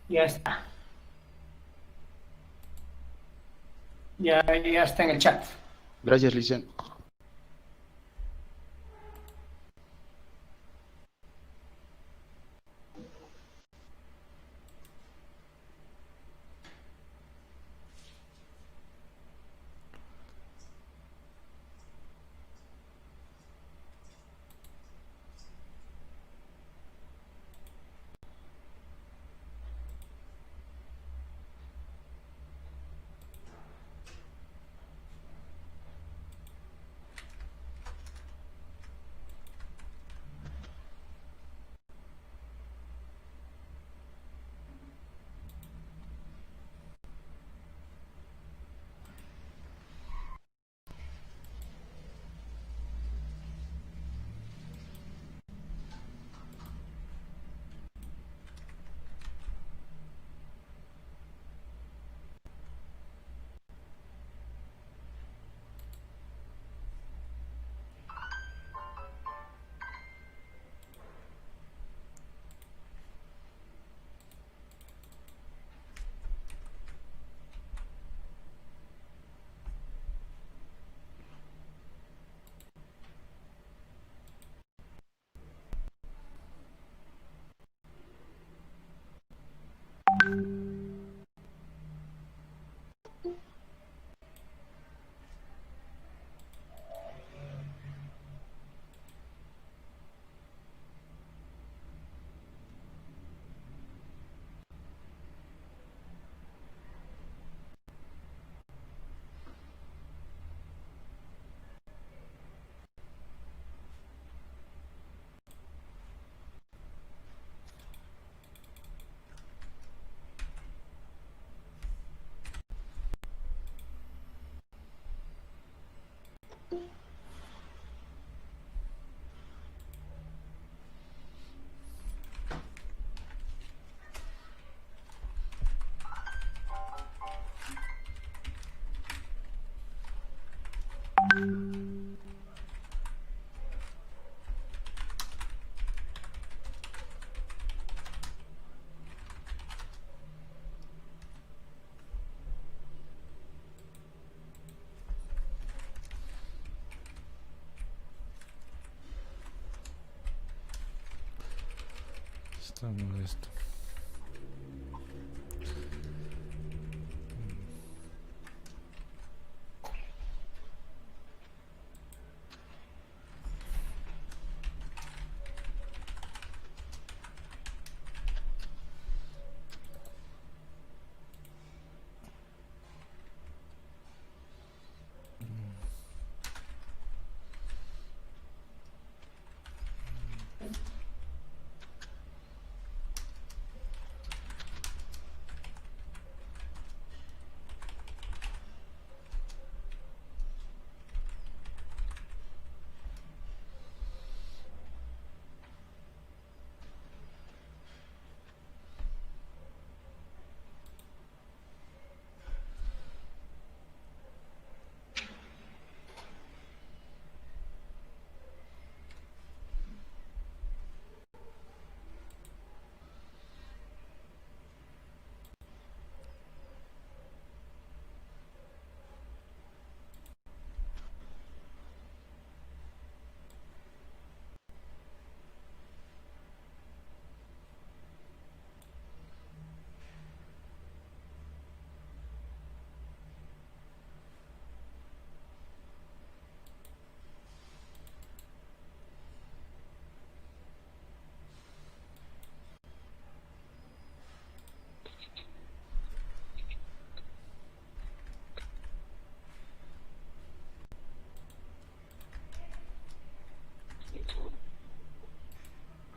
Ya está. Ya está en el chat. Gracias, Licen. Está molesto.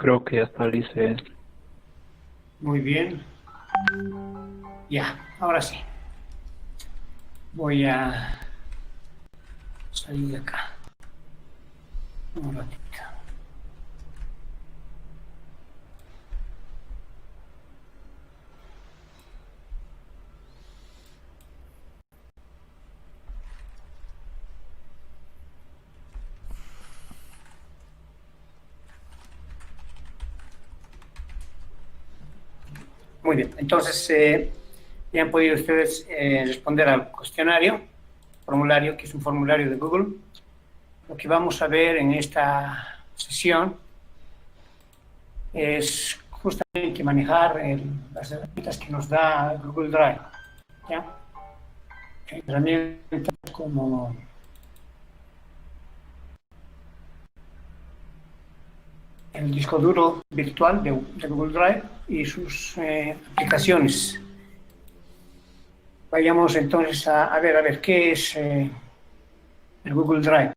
Creo que ya está Lice. Muy bien. Ya, ahora sí. Voy a salir de acá un ratito. Muy bien, entonces ya han podido ustedes responder al cuestionario, formulario, que es un formulario de Google. Lo que vamos a ver en esta sesión es justamente manejar las herramientas que nos da Google Drive, ¿ya? Herramientas como el disco duro virtual de Google Drive y sus aplicaciones. Vayamos entonces a ver qué es el Google Drive.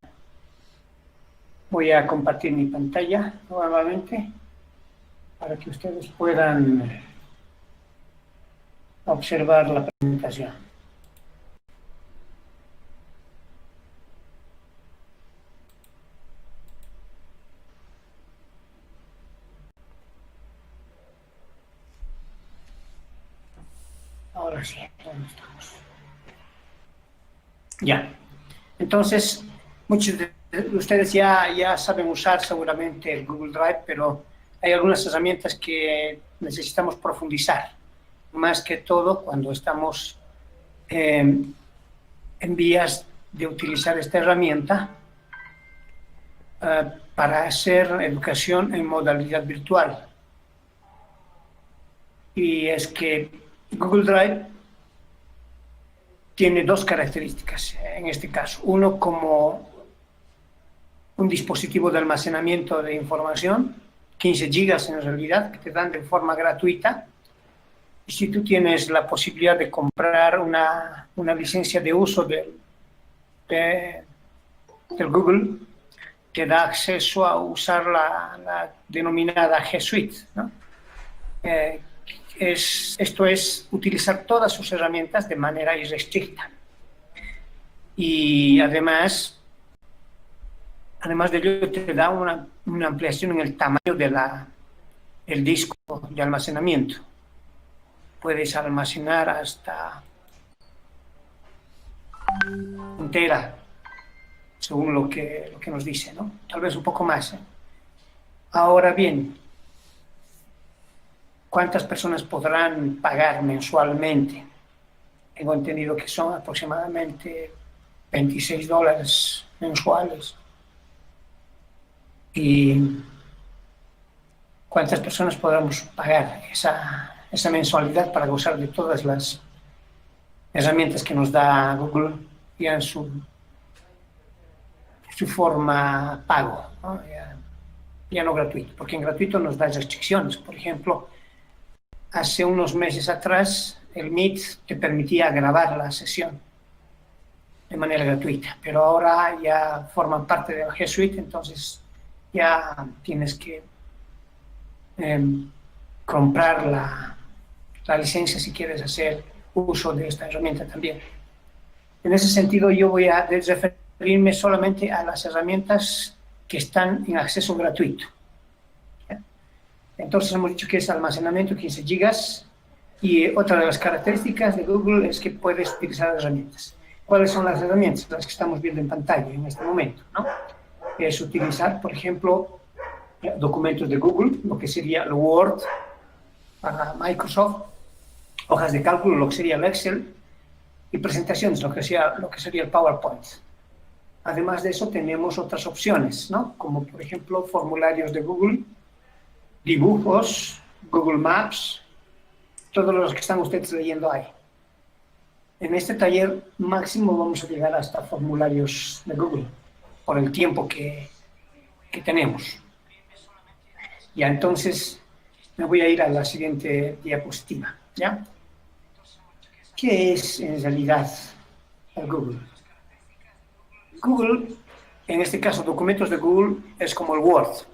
Voy a compartir mi pantalla nuevamente para que ustedes puedan observar la presentación. Ahora sí, ¿dónde estamos? Ya. Entonces, muchos de ustedes ya saben usar seguramente el Google Drive, pero hay algunas herramientas que necesitamos profundizar. Más que todo cuando estamos en vías de utilizar esta herramienta para hacer educación en modalidad virtual. Y es que Google Drive tiene dos características en este caso. Uno, como un dispositivo de almacenamiento de información, 15 gigas en realidad, que te dan de forma gratuita. Y si tú tienes la posibilidad de comprar una licencia de uso del Google, te da acceso a usar la denominada G Suite, ¿no? Esto es utilizar todas sus herramientas de manera irrestricta. Y además de ello, te da una ampliación en el tamaño del disco de almacenamiento. Puedes almacenar hasta 1 tera, según lo que nos dice, ¿no? Tal vez un poco más, ¿eh? Ahora bien, ¿cuántas personas podrán pagar mensualmente? Tengo entendido que son aproximadamente $26 mensuales. ¿Y cuántas personas podremos pagar esa mensualidad para gozar de todas las herramientas que nos da Google ya en su forma pago, ¿no? Ya no gratuito, porque en gratuito nos da restricciones. Por ejemplo, hace unos meses atrás el Meet te permitía grabar la sesión de manera gratuita, pero ahora ya forman parte de la G Suite, entonces ya tienes que comprar la licencia si quieres hacer uso de esta herramienta también. En ese sentido, yo voy a referirme solamente a las herramientas que están en acceso gratuito. Entonces hemos dicho que es almacenamiento 15 gigas y otra de las características de Google es que puedes utilizar herramientas. ¿Cuáles son las herramientas? Las que estamos viendo en pantalla en este momento, ¿no? Es utilizar, por ejemplo, documentos de Google, lo que sería el Word para Microsoft, hojas de cálculo, lo que sería el Excel, y presentaciones, lo que sería el PowerPoint. Además de eso, tenemos otras opciones, ¿no? Como, por ejemplo, formularios de Google, dibujos, Google Maps, todos los que están ustedes leyendo ahí. En este taller máximo vamos a llegar hasta formularios de Google, por el tiempo que tenemos. Ya, entonces me voy a ir a la siguiente diapositiva, ¿ya? ¿Qué es en realidad el Google? Google, en este caso documentos de Google, es como el Word,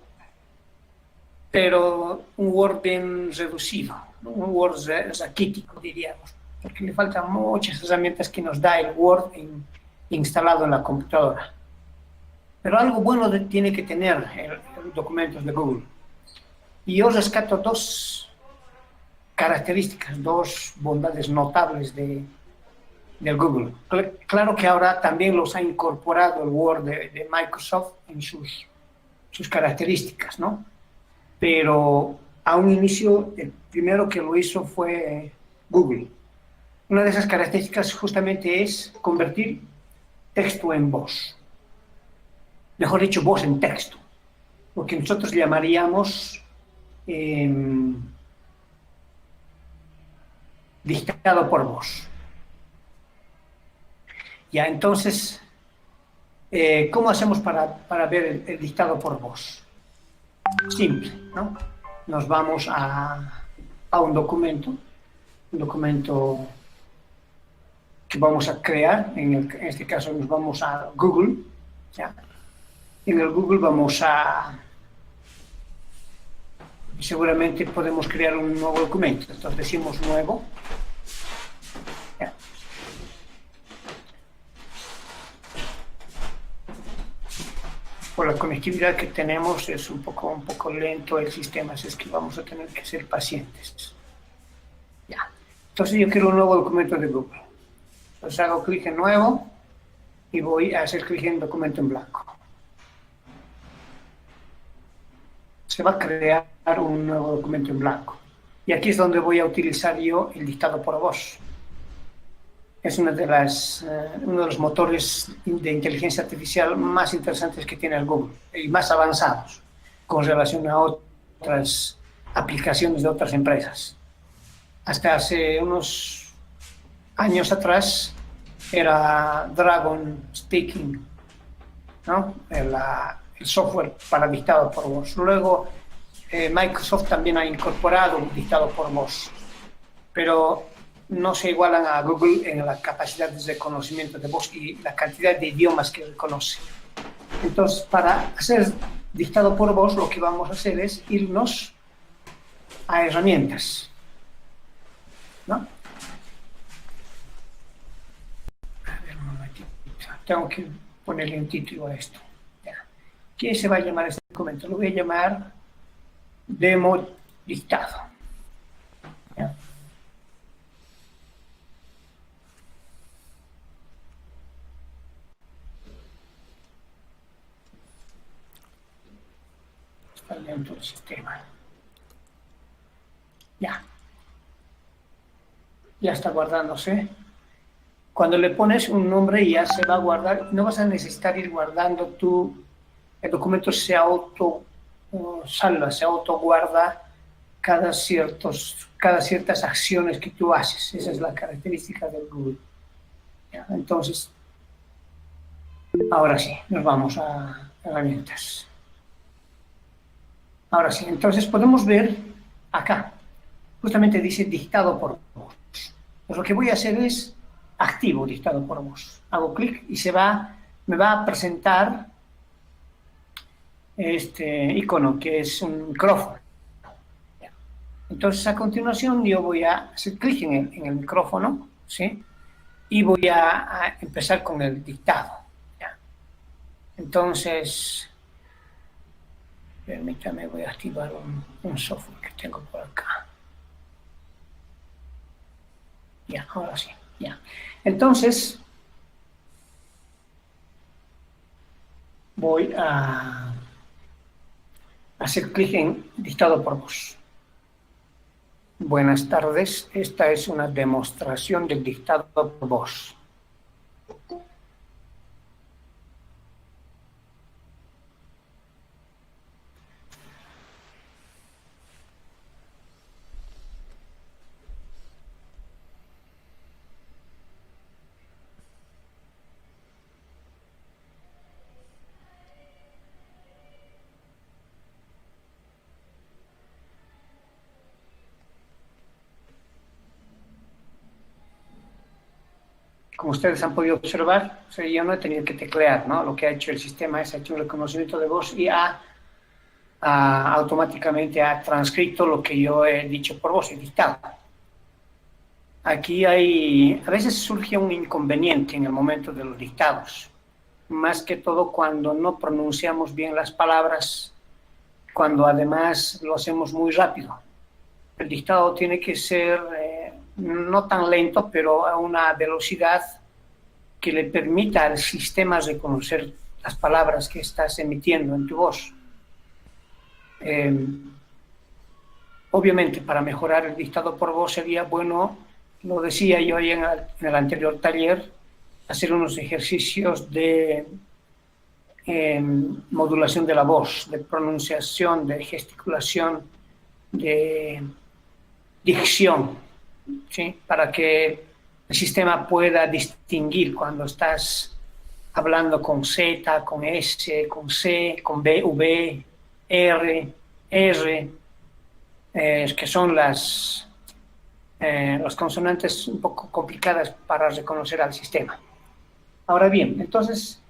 pero un Word bien reducido, ¿no? Un Word raquítico, diríamos, porque le faltan muchas herramientas que nos da el Word instalado en la computadora. Pero algo bueno tiene que tener el documentos de Google. Y yo rescato dos características, dos bondades notables del Google. Claro que ahora también los ha incorporado el Word de Microsoft en sus características, ¿no? Pero a un inicio, el primero que lo hizo fue Google. Una de esas características justamente es convertir texto en voz. Mejor dicho, voz en texto. Lo que nosotros llamaríamos dictado por voz. Ya, entonces, ¿cómo hacemos para ver el dictado por voz? Simple, ¿no? Nos vamos a un documento que vamos a crear, en este caso nos vamos a Google, ¿ya? En el Google vamos a, seguramente podemos crear un nuevo documento, entonces decimos nuevo, ¿ya? Por la conectividad que tenemos es un poco lento el sistema, así es que vamos a tener que ser pacientes. Ya. Entonces yo quiero un nuevo documento de Google. Entonces hago clic en nuevo y voy a hacer clic en documento en blanco. Se va a crear un nuevo documento en blanco. Y aquí es donde voy a utilizar yo el dictado por voz. Es uno de los motores de inteligencia artificial más interesantes que tiene el Google y más avanzados con relación a otras aplicaciones de otras empresas. Hasta hace unos años atrás era Dragon Speaking, ¿no? El software para dictado por voz. Luego Microsoft también ha incorporado un dictado por voz, pero no se igualan a Google en la capacidad de reconocimiento de voz y la cantidad de idiomas que reconoce. Entonces, para hacer dictado por voz, lo que vamos a hacer es irnos a herramientas, ¿no? A ver, un momentito. Tengo que ponerle un título a esto. Ya. ¿Quién se va a llamar este documento? Lo voy a llamar demo dictado. ¿Ya? Dentro del sistema. Ya está guardándose. Cuando le pones un nombre ya se va a guardar, no vas a necesitar ir guardando el documento se salva, se guarda cada ciertas acciones que tú haces. Esa es la característica del Google. ¿Ya? Entonces, ahora sí, nos vamos a herramientas. Ahora sí, entonces podemos ver acá, justamente dice dictado por voz. Pues lo que voy a hacer es activo dictado por voz. Hago clic y me va a presentar este icono que es un micrófono. Entonces a continuación yo voy a hacer clic en el micrófono, ¿sí? Y voy a empezar con el dictado. ¿Ya? Entonces, permítame, voy a activar un software que tengo por acá. Ya, ahora sí, ya. Entonces, voy a hacer clic en dictado por voz. Buenas tardes, esta es una demostración del dictado por voz. Como ustedes han podido observar, yo no he tenido que teclear, ¿no? Lo que ha hecho el sistema es hecho un reconocimiento de voz y automáticamente ha transcrito lo que yo he dicho por voz, he dictado. Aquí a veces surge un inconveniente en el momento de los dictados, más que todo cuando no pronunciamos bien las palabras, cuando además lo hacemos muy rápido. El dictado tiene que ser no tan lento, pero a una velocidad que le permita al sistema reconocer las palabras que estás emitiendo en tu voz. Obviamente, para mejorar el dictado por voz sería bueno, lo decía yo ahí en el anterior taller, hacer unos ejercicios de modulación de la voz, de pronunciación, de gesticulación, de dicción, ¿sí? Para que el sistema pueda distinguir cuando estás hablando con Z, con S, con C, con B, V, R, R, que son las consonantes un poco complicadas para reconocer al sistema. Ahora bien, entonces,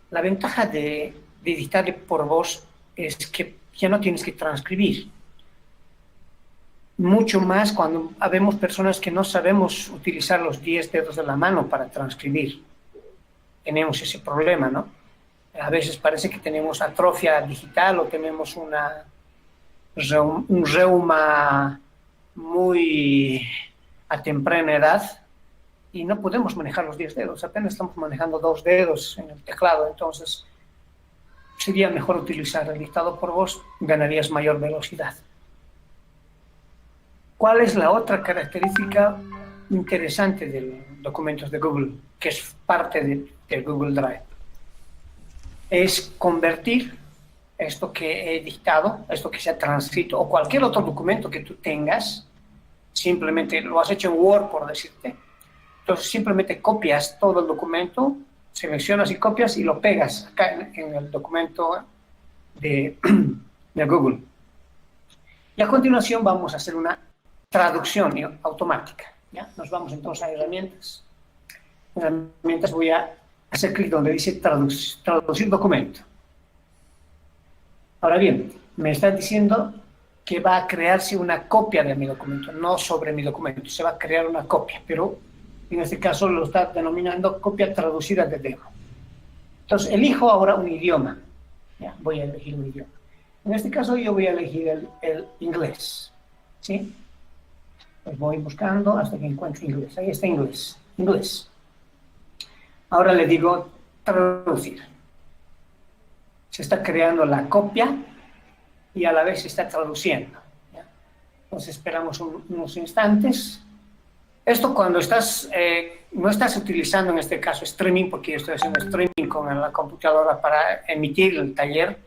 la ventaja de dictar por voz es que ya no tienes que transcribir. Mucho más cuando habemos personas que no sabemos utilizar los 10 dedos de la mano para transcribir. Tenemos ese problema, ¿no? A veces parece que tenemos atrofia digital o tenemos un reuma muy a temprana edad y no podemos manejar los 10 dedos, apenas estamos manejando 2 dedos en el teclado, entonces sería mejor utilizar el dictado por voz, ganarías mayor velocidad. ¿Cuál es la otra característica interesante de los documentos de Google, que es parte de Google Drive? Es convertir esto que he dictado, esto que se ha transcrito, o cualquier otro documento que tú tengas, simplemente lo has hecho en Word, por decirte, entonces simplemente copias todo el documento, seleccionas y copias y lo pegas acá en el documento de Google. Y a continuación vamos a hacer una traducción automática. ¿Ya? Nos vamos entonces a herramientas. En herramientas voy a hacer clic donde dice traducir documento. Ahora bien, me está diciendo que va a crearse una copia de mi documento, no sobre mi documento, se va a crear una copia, pero en este caso lo está denominando copia traducida de demo. Entonces, elijo ahora un idioma. Ya, voy a elegir un idioma. En este caso yo voy a elegir el inglés. ¿Sí? Pues voy buscando hasta que encuentre inglés. Ahí está inglés. Inglés. Ahora le digo traducir. Se está creando la copia y a la vez se está traduciendo. ¿Ya? Entonces esperamos unos instantes. Esto cuando no estás utilizando en este caso streaming, porque yo estoy haciendo streaming con la computadora para emitir el taller,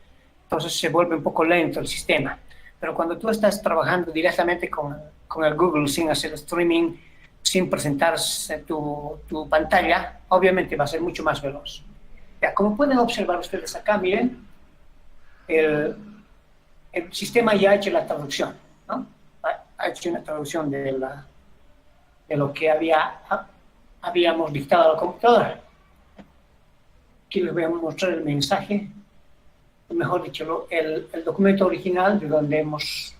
entonces se vuelve un poco lento el sistema. Pero cuando tú estás trabajando directamente con el Google sin hacer streaming, sin presentar tu pantalla, obviamente va a ser mucho más veloz. Ya, como pueden observar ustedes acá, miren, el sistema ya ha hecho la traducción, ¿no? Ha hecho una traducción de lo que habíamos dictado a la computadora. Aquí les voy a mostrar el mensaje, mejor dicho, el documento original de donde hemos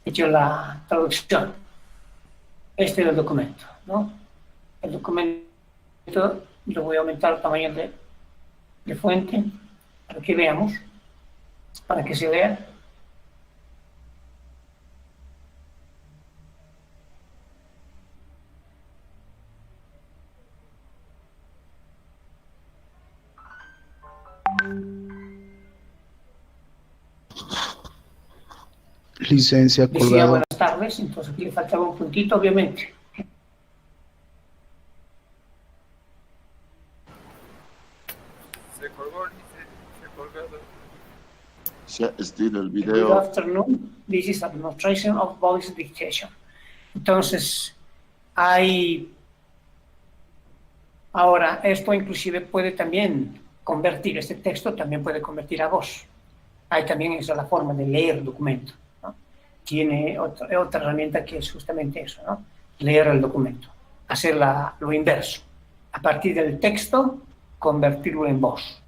hecho la traducción. Este es el documento, ¿no? El documento lo voy a aumentar el tamaño de fuente para que veamos, para que se vea. Licencia Decía colgado. buenas tardes, entonces aquí le faltaba un puntito, obviamente. Se colgó, se colgó. Ya estilo el Good video. afternoon, this is a demonstration of voice dictation. Entonces, ahora esto inclusive puede también convertir, este texto también puede convertir a voz. Hay también esa la forma de leer el documento, ¿no? Tiene otra herramienta que es justamente eso, ¿no? Leer el documento, hacer lo inverso. A partir del texto, convertirlo en voz.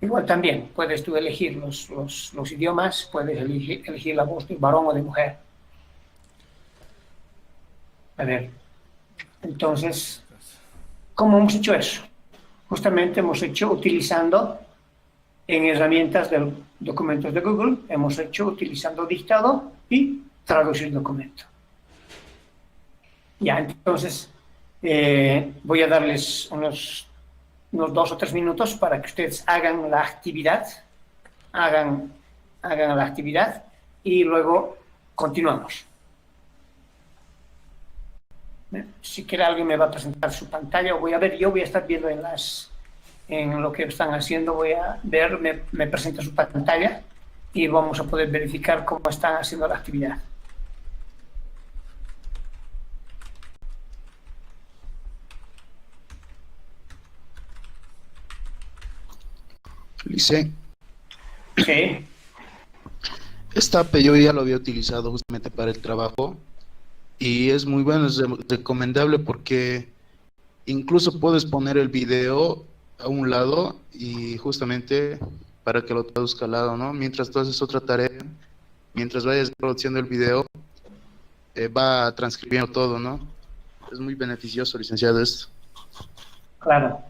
Igual también puedes tú elegir los idiomas, puedes elegir la voz de varón o de mujer. A ver, entonces, ¿cómo hemos hecho eso? Justamente hemos hecho utilizando en herramientas de documentos de Google, hemos hecho utilizando dictado y traducir documento. Ya, entonces, voy a darles unos 2 o 3 minutos para que ustedes hagan la actividad, hagan la actividad y luego continuamos. Si quiere alguien me va a presentar su pantalla, o voy a ver, yo voy a estar viendo en lo que están haciendo, voy a ver, me presenta su pantalla y vamos a poder verificar cómo están haciendo la actividad. Lice, Sí, esta API yo ya lo había utilizado justamente para el trabajo y es muy bueno, es recomendable porque incluso puedes poner el video a un lado y justamente para que lo traduzca al lado, ¿no? Mientras tú haces otra tarea, mientras vayas produciendo el video, va transcribiendo todo, ¿no? Es muy beneficioso, licenciado, esto. claro.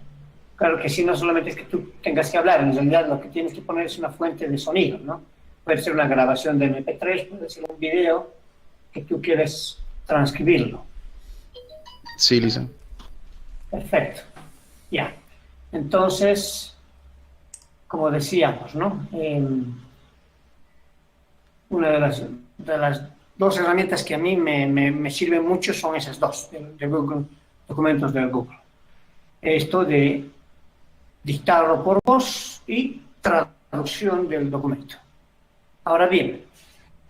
Claro que sí, no solamente es que tú tengas que hablar, en realidad lo que tienes que poner es una fuente de sonido, ¿no? Puede ser una grabación de MP3, puede ser un video que tú quieres transcribirlo. Sí, Lisa. Perfecto. Ya. Entonces, como decíamos, ¿no? Una de las dos herramientas que a mí me sirven mucho son esas dos, de Google, documentos de Google. Esto de dictarlo por voz y traducción del documento. Ahora bien,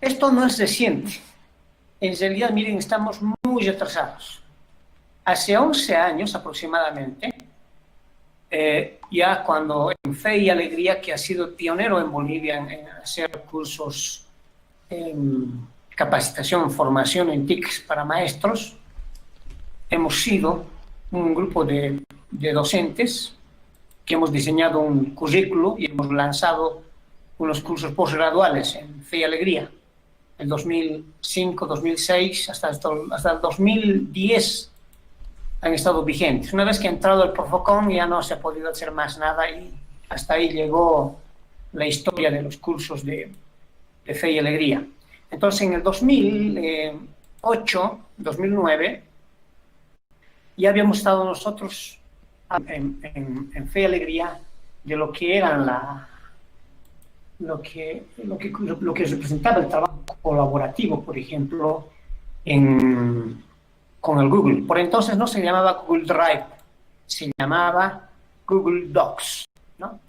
esto no es reciente. En realidad, miren, estamos muy atrasados. Hace 11 años aproximadamente, ya cuando en Fe y Alegría, que ha sido pionero en Bolivia en hacer cursos en capacitación, formación en TICs para maestros, hemos sido un grupo de docentes que hemos diseñado un currículo y hemos lanzado unos cursos postgraduales en Fe y Alegría. El 2005, 2006, hasta el 2010 han estado vigentes. Una vez que ha entrado el Profocom ya no se ha podido hacer más nada y hasta ahí llegó la historia de los cursos de Fe y Alegría. Entonces, en el 2008, 2009, ya habíamos estado nosotros en Fe y Alegría de lo que eran lo que representaba el trabajo colaborativo, por ejemplo, con el Google. Por entonces no se llamaba Google Drive, se llamaba Google Docs, ¿no?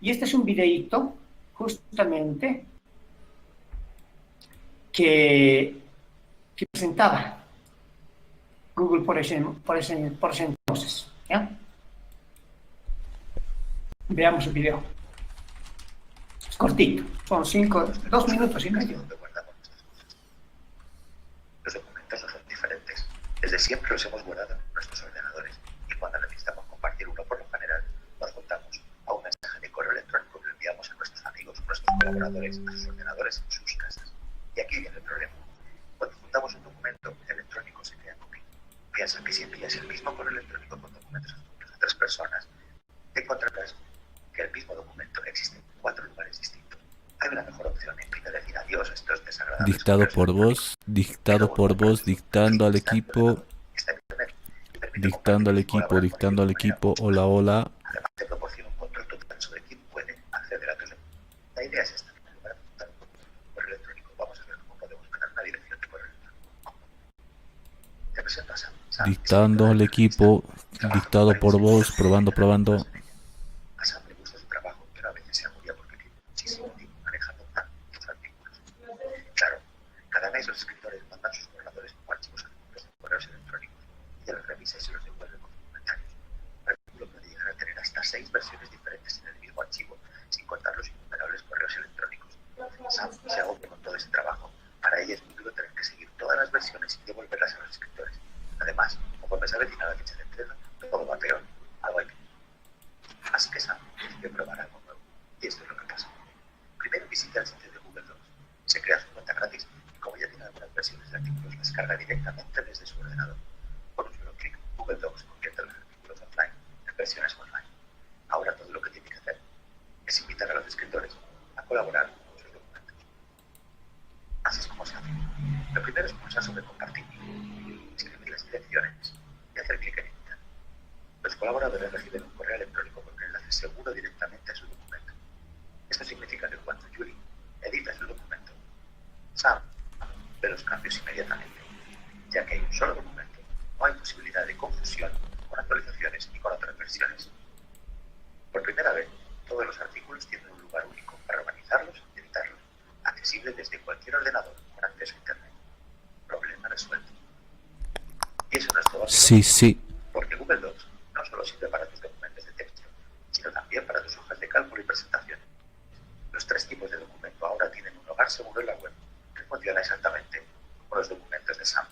Y este es un videíto, justamente, que presentaba Google por ese entonces, ¿ya? Veamos el video. Es cortito, son 2 minutos y medio. Los documentos no son diferentes. Desde siempre los hemos guardado en nuestros ordenadores y cuando necesitamos compartir uno, por lo general, nos juntamos a un mensaje de correo electrónico que enviamos a nuestros amigos, nuestros colaboradores, a sus ordenadores en sus casas. Y aquí viene el problema. Cuando juntamos un documento electrónico se crea copia. Piensa que si envías el mismo correo electrónico con documentos adjuntos de 3 personas, te encontrarás que el mismo documento existe en 4 lugares distintos. Hay una mejor opción en vez de decir adiós a estos desagradables. Dictado por voz, dictando al equipo, hola, hola. Además te proporciona un control total sobre quién puede acceder a tus documentos. La idea es esta. Para montar un correo electrónico, vamos a ver cómo podemos ganar una dirección de correo electrónico. Ya que se pasa. Dictando al equipo, dictado por voz, probando. Asam le gusta su trabajo, pero a veces se agobia porque tiene muchísimo tiempo manejando tantos artículos. Claro, cada mes los escritores mandan sus borradores como archivos adjuntos de correos electrónicos y él los revisa y se los devuelve con comentarios. El artículo puede llegar a tener hasta 6 versiones diferentes en el mismo archivo, sin contar los innumerables correos electrónicos. Sam se agobia con todo ese trabajo. Para ella es muy duro tener que seguir todas las versiones y devolverlas a los escritores. Además, conforme se avecina la fecha de entrega, todo va peor. Algo hay que... Así que Sam tiene que probar algo nuevo. Y esto es lo que pasa. Primero visita el sitio de Google Docs. Se crea su cuenta gratis y como ya tiene algunas versiones de artículos, las carga directamente desde su ordenador. Por un solo clic, Google Docs convierte los artículos offline en versiones online. Ahora todo lo que tiene que hacer es invitar a los escritores a colaborar con sus documentos. Así es como se hace. Lo primero es pulsar sobre compartir, escribir las direcciones y hacer clic en editar. Los colaboradores reciben un correo electrónico con un enlace seguro directamente a su documento. Esto significa que cuando Julie edita su documento, documentos inmediatamente, ya que hay un solo documento, no hay posibilidad de confusión con actualizaciones y con otras versiones. Por primera vez, todos los artículos tienen un lugar único para organizarlos y editarlos, accesible desde cualquier ordenador con acceso a Internet. Problema resuelto. Y eso no es todo. Sí. Porque Google Docs no solo sirve para tus documentos de texto, sino también para tus hojas de cálculo y presentaciones. Los 3 tipos de documento ahora tienen un hogar seguro en la web, que funciona exactamente como los documentos de Sam.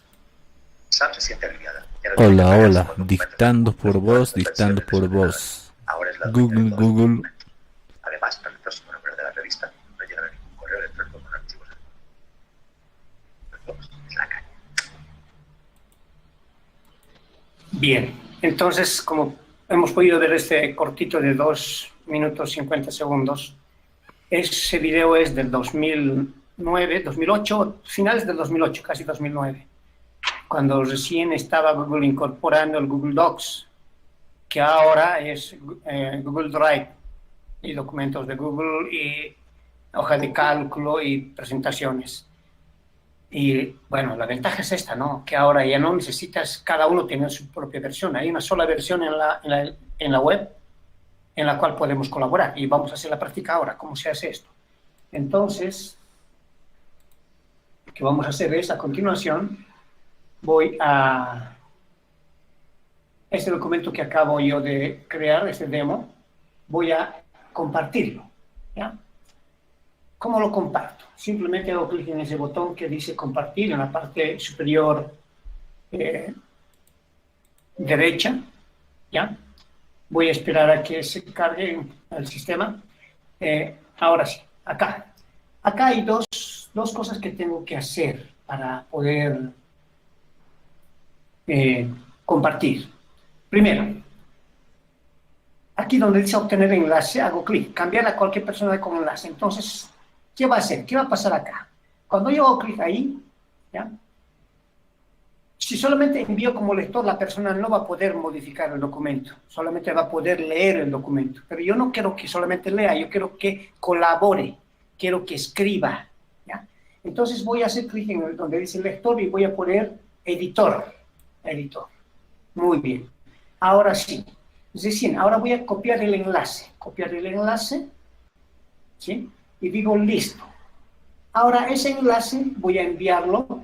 Sam se siente aliviada. Hola, dictando por voz. Ahora es la Google. Además, para el próximo número de la revista no llegará ningún correo electrónico con archivos. Es la caña. Bien, entonces, como hemos podido ver este cortito de 2 minutos 50 segundos, ese video es del 2009, 2008, finales del 2008, casi 2009, cuando recién estaba Google incorporando el Google Docs, que ahora es Google Drive, y documentos de Google, y hoja de cálculo y presentaciones. Y bueno, la ventaja es esta, ¿no? Que ahora ya no necesitas cada uno tener su propia versión. Hay una sola versión en la web en la cual podemos colaborar. Y vamos a hacer la práctica ahora, cómo se hace esto. Entonces, lo que vamos a hacer es, a continuación, voy a este documento que acabo yo de crear, este demo, voy a compartirlo, ¿ya? ¿Cómo lo comparto? Simplemente hago clic en ese botón que dice compartir en la parte superior derecha, ¿ya? Voy a esperar a que se cargue el sistema. Ahora sí, acá. Acá hay dos cosas que tengo que hacer para poder compartir. Primero, aquí donde dice obtener enlace, hago clic, cambiar a cualquier persona con enlace. Entonces, ¿qué va a hacer? ¿Qué va a pasar acá? Cuando yo hago clic ahí, ¿ya? Si solamente envío como lector, la persona no va a poder modificar el documento, solamente va a poder leer el documento. Pero yo no quiero que solamente lea, yo quiero que colabore, quiero que escriba, ¿ya? Entonces voy a hacer clic en donde dice lector y voy a poner editor. Muy bien. Ahora sí. Es decir, ahora voy a copiar el enlace, ¿sí? Y digo listo. Ahora ese enlace voy a enviarlo,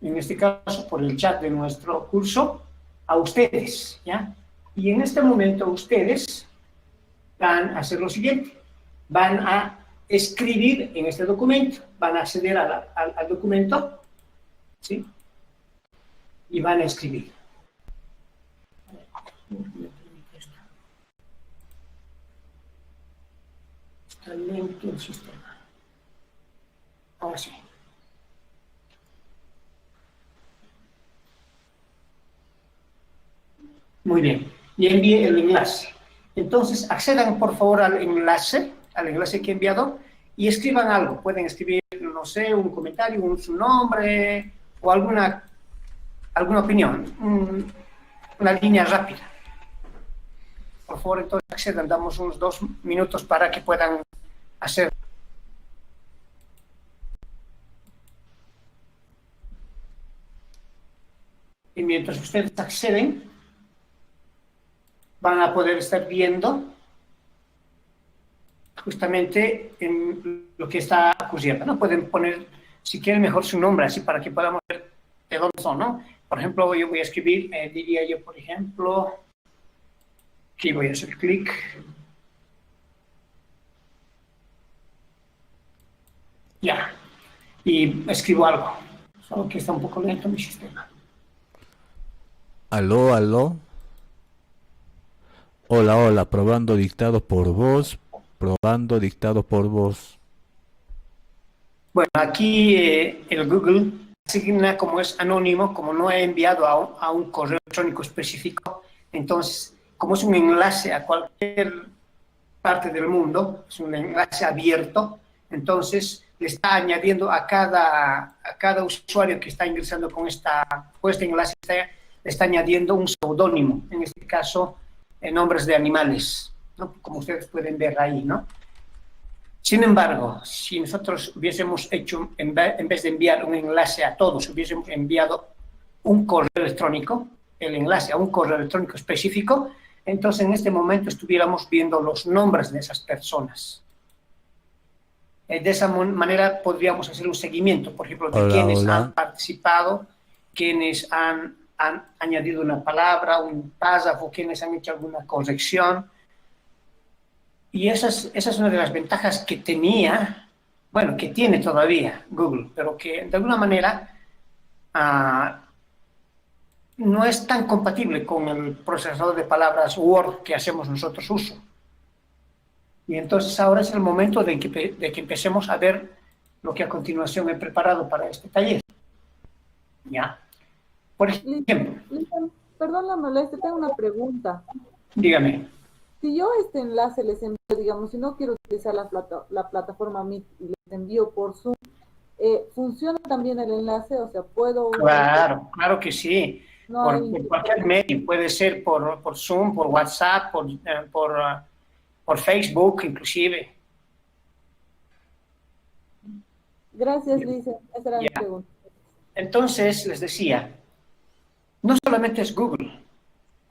en este caso por el chat de nuestro curso, a ustedes, ¿ya? Y en este momento ustedes van a hacer lo siguiente, van a escribir en este documento, van a acceder al documento, ¿sí? Y van a escribir. Está lento el sistema. Ahora sí. Muy bien. Y envié el enlace. Entonces, accedan por favor al enlace que he enviado y escriban algo. Pueden escribir, no sé, un comentario, su nombre o alguna opinión. Una línea rápida. Por favor, entonces accedan. Damos unos 2 minutos para que puedan hacer. Y mientras ustedes acceden, van a poder estar viendo justamente en lo que está ocurriendo, ¿no? Pueden poner, si quieren, mejor su nombre, así para que podamos ver de dónde son, ¿no? Por ejemplo, yo voy a escribir, diría yo, por ejemplo, aquí voy a hacer clic. Ya. Y escribo algo. Solo que está un poco lento mi sistema. Aló. Hola, probando dictado por voz. Bueno, aquí el Google asigna, como es anónimo, como no he enviado a un correo electrónico específico, entonces, como es un enlace a cualquier parte del mundo, es un enlace abierto, entonces le está añadiendo a cada usuario que está ingresando con este enlace, le está añadiendo un seudónimo, en este caso, nombres de animales, ¿no? Como ustedes pueden ver ahí, ¿no? Sin embargo, si nosotros hubiésemos hecho, en vez de enviar un enlace a todos, hubiésemos enviado un correo electrónico, el enlace a un correo electrónico específico, entonces en este momento estuviéramos viendo los nombres de esas personas. De esa manera podríamos hacer un seguimiento, por ejemplo, de quienes han participado, quienes han añadido una palabra, un párrafo, quienes han hecho alguna corrección. Y esa es una de las ventajas que tenía, bueno, que tiene todavía Google, pero que de alguna manera no es tan compatible con el procesador de palabras Word que hacemos nosotros uso. Y entonces ahora es el momento de que empecemos a ver lo que a continuación he preparado para este taller. ¿Ya? Por ejemplo. Perdón la molestia, tengo una pregunta. Dígame. Si yo este enlace les envío, digamos, si no quiero utilizar la plataforma Meet y les envío por Zoom, ¿funciona también el enlace? O sea, ¿puedo...? Claro, claro que sí. No por cualquier medio, puede ser por Zoom, por WhatsApp, por Facebook, inclusive. Gracias, Lisa. Esa era mi pregunta. Entonces, les decía, no solamente es Google.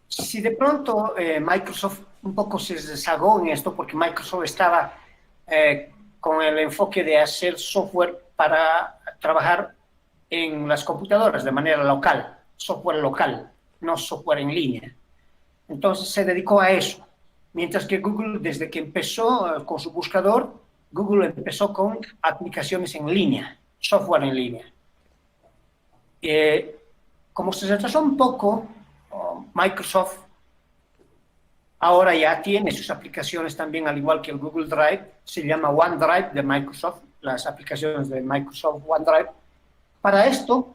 Si de pronto Microsoft un poco se desagó en esto, porque Microsoft estaba con el enfoque de hacer software para trabajar en las computadoras de manera local, software local, no software en línea. Entonces se dedicó a eso. Mientras que Google, desde que empezó con su buscador, Google empezó con aplicaciones en línea, software en línea. Como se retrasó un poco, Microsoft ahora ya tiene sus aplicaciones también, al igual que el Google Drive, se llama OneDrive de Microsoft, las aplicaciones de Microsoft OneDrive. Para esto,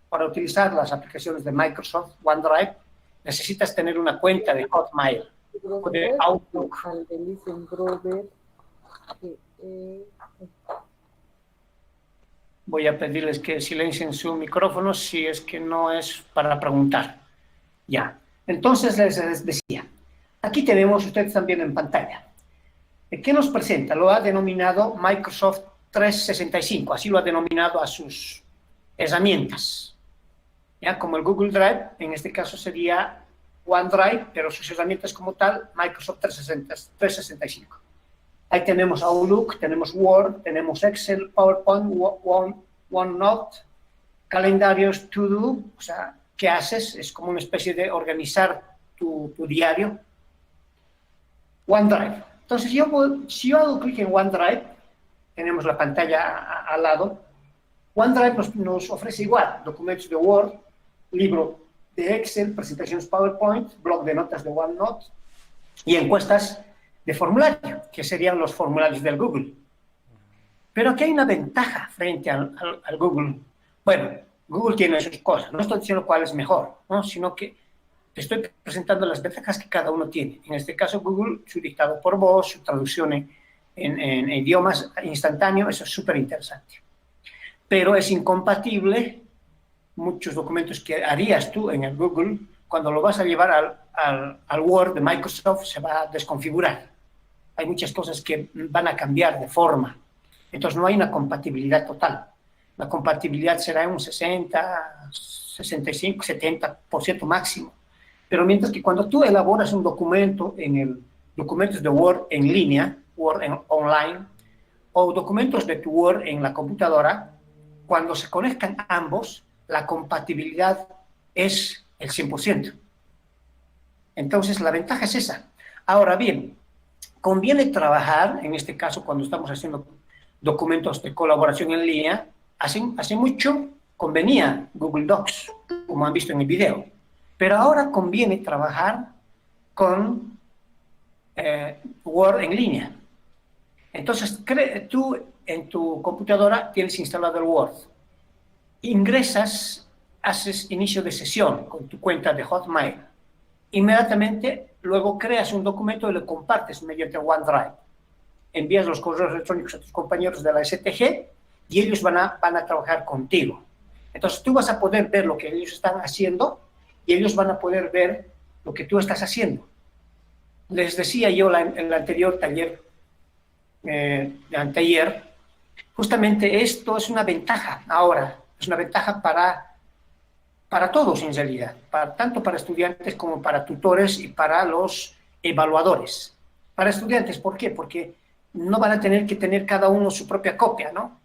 para utilizar las aplicaciones de Microsoft OneDrive, necesitas tener una cuenta de Hotmail, de Outlook. Voy a pedirles que silencien su micrófono si es que no es para preguntar. Ya. Entonces les decía, aquí tenemos ustedes también en pantalla. ¿Qué nos presenta? Lo ha denominado Microsoft 365, así lo ha denominado a sus herramientas. ¿Ya? Como el Google Drive, en este caso sería OneDrive, pero sus herramientas como tal, Microsoft 365. Ahí tenemos Outlook, tenemos Word, tenemos Excel, PowerPoint, OneNote, calendarios, To-Do, o sea, ¿qué haces? Es como una especie de organizar tu diario. OneDrive. Entonces, si yo hago clic en OneDrive, tenemos la pantalla al lado. OneDrive nos ofrece igual, documentos de Word, libro de Excel, presentaciones PowerPoint, blog de notas de OneNote y encuestas de formulario, que serían los formularios del Google. Pero aquí hay una ventaja frente al Google. Bueno, Google tiene sus cosas, no estoy diciendo cuál es mejor, ¿no? Sino que estoy presentando las ventajas que cada uno tiene. En este caso, Google, su dictado por voz, su traducción en idiomas instantáneo, eso es súper interesante. Pero es incompatible muchos documentos que harías tú en el Google, cuando lo vas a llevar al Word de Microsoft, se va a desconfigurar. Hay muchas cosas que van a cambiar de forma. Entonces, no hay una compatibilidad total. La compatibilidad será en un 60, 65, 70% máximo. Pero mientras que cuando tú elaboras un documento en el documentos de Word en línea, Word online, o documentos de tu Word en la computadora, cuando se conectan ambos, la compatibilidad es el 100%. Entonces, la ventaja es esa. Ahora bien, conviene trabajar, en este caso, cuando estamos haciendo documentos de colaboración en línea, hace mucho convenía Google Docs, como han visto en el video, pero ahora conviene trabajar con Word en línea. Entonces, tú en tu computadora tienes instalado el Word, ingresas, haces inicio de sesión con tu cuenta de Hotmail, inmediatamente luego creas un documento y lo compartes mediante OneDrive, envías los correos electrónicos a tus compañeros de la STG y ellos van a trabajar contigo. Entonces tú vas a poder ver lo que ellos están haciendo y ellos van a poder ver lo que tú estás haciendo. Les decía yo en el anterior taller anteayer, justamente esto es una ventaja ahora, es una ventaja para todos en realidad, tanto para estudiantes como para tutores y para los evaluadores. Para estudiantes, ¿por qué? Porque no van a tener que tener cada uno su propia copia, ¿no?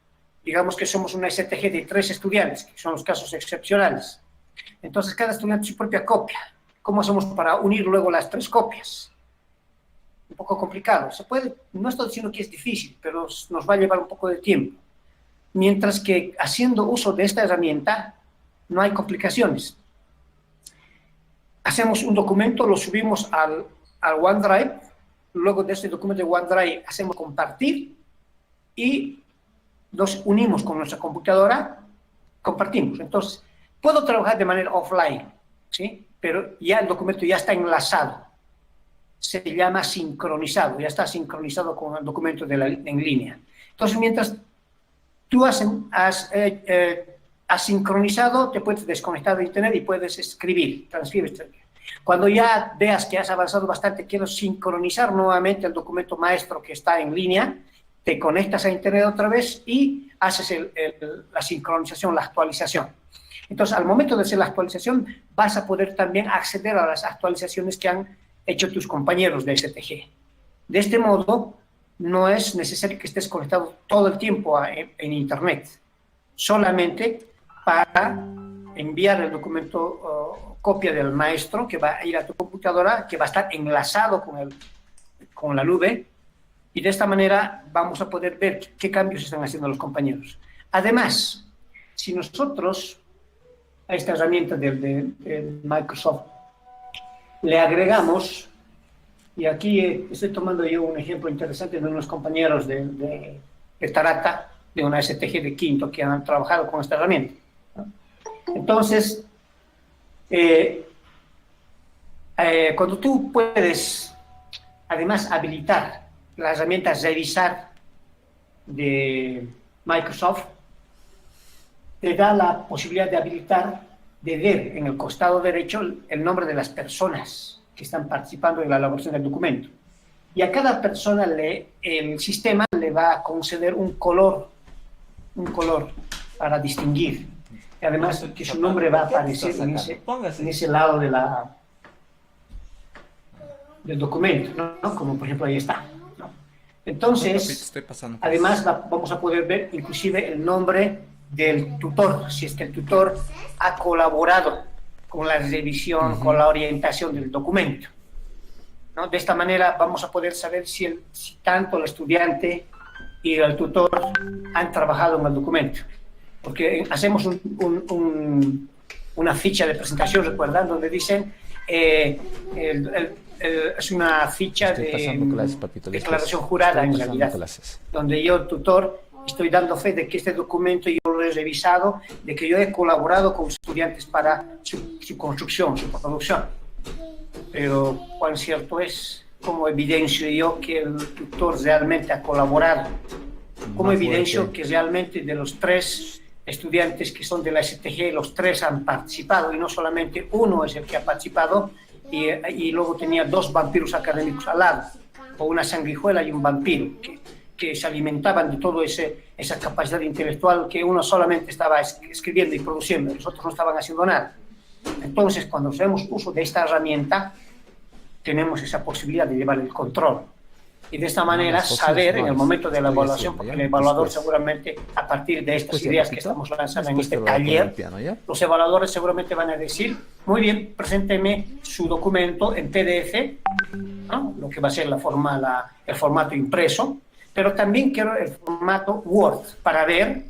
Digamos que somos una STG de 3 estudiantes, que son los casos excepcionales. Entonces, cada estudiante su propia copia. ¿Cómo hacemos para unir luego las 3 copias? Un poco complicado. Se puede, no estoy diciendo que es difícil, pero nos va a llevar un poco de tiempo. Mientras que haciendo uso de esta herramienta, no hay complicaciones. Hacemos un documento, lo subimos al OneDrive, luego de este documento de OneDrive hacemos compartir y nos unimos con nuestra computadora, compartimos. Entonces, puedo trabajar de manera offline, ¿sí? Pero ya el documento ya está enlazado. Se llama sincronizado, ya está sincronizado con el documento en línea. Entonces, mientras tú has sincronizado, te puedes desconectar de internet y puedes escribir, transcribir. Cuando ya veas que has avanzado bastante, quiero sincronizar nuevamente el documento maestro que está en línea, te conectas a internet otra vez y haces la sincronización, la actualización. Entonces, al momento de hacer la actualización, vas a poder también acceder a las actualizaciones que han hecho tus compañeros de STG. De este modo, no es necesario que estés conectado todo el tiempo en internet, solamente para enviar el documento copia del maestro que va a ir a tu computadora, que va a estar enlazado con la nube, y de esta manera vamos a poder ver qué cambios están haciendo los compañeros. Además, si nosotros a esta herramienta de Microsoft le agregamos, y aquí estoy tomando yo un ejemplo interesante de unos compañeros de Tarata, de una STG de quinto que han trabajado con esta herramienta, ¿no? Entonces, cuando tú puedes además habilitar la herramienta revisar de Microsoft, te da la posibilidad de habilitar, de ver en el costado derecho el nombre de las personas que están participando en la elaboración del documento. Y a cada persona el sistema le va a conceder un color para distinguir. Y además que su nombre va a aparecer en ese lado del documento, ¿no? Como por ejemplo ahí está, ¿no? Entonces, además vamos a poder ver inclusive el nombre del tutor, si es que el tutor ha colaborado con la revisión, con la orientación del documento, ¿no? De esta manera vamos a poder saber si tanto el estudiante y el tutor han trabajado en el documento. Porque hacemos una ficha de presentación, ¿recuerdan? Donde dicen, es una ficha de declaración jurada en realidad, donde yo, tutor, estoy dando fe de que este documento yo lo he revisado, de que yo he colaborado con estudiantes para su construcción, su producción. Pero cuán cierto es, cómo evidencio yo que el tutor realmente ha colaborado, cómo evidencio que realmente de los 3 estudiantes que son de la STG, los 3 han participado y no solamente uno es el que ha participado y luego tenía 2 vampiros académicos al lado, o una sanguijuela y un vampiro que se alimentaban de toda esa capacidad intelectual que uno solamente estaba escribiendo y produciendo, los otros no estaban haciendo nada. Entonces, cuando hacemos uso de esta herramienta, tenemos esa posibilidad de llevar el control. Y de esta manera saber en el momento de la evaluación, porque el evaluador seguramente a partir de estas ideas que estamos lanzando en este taller, los evaluadores seguramente van a decir, muy bien, presénteme su documento en PDF, ¿no? Lo que va a ser el formato impreso, pero también quiero el formato Word para ver,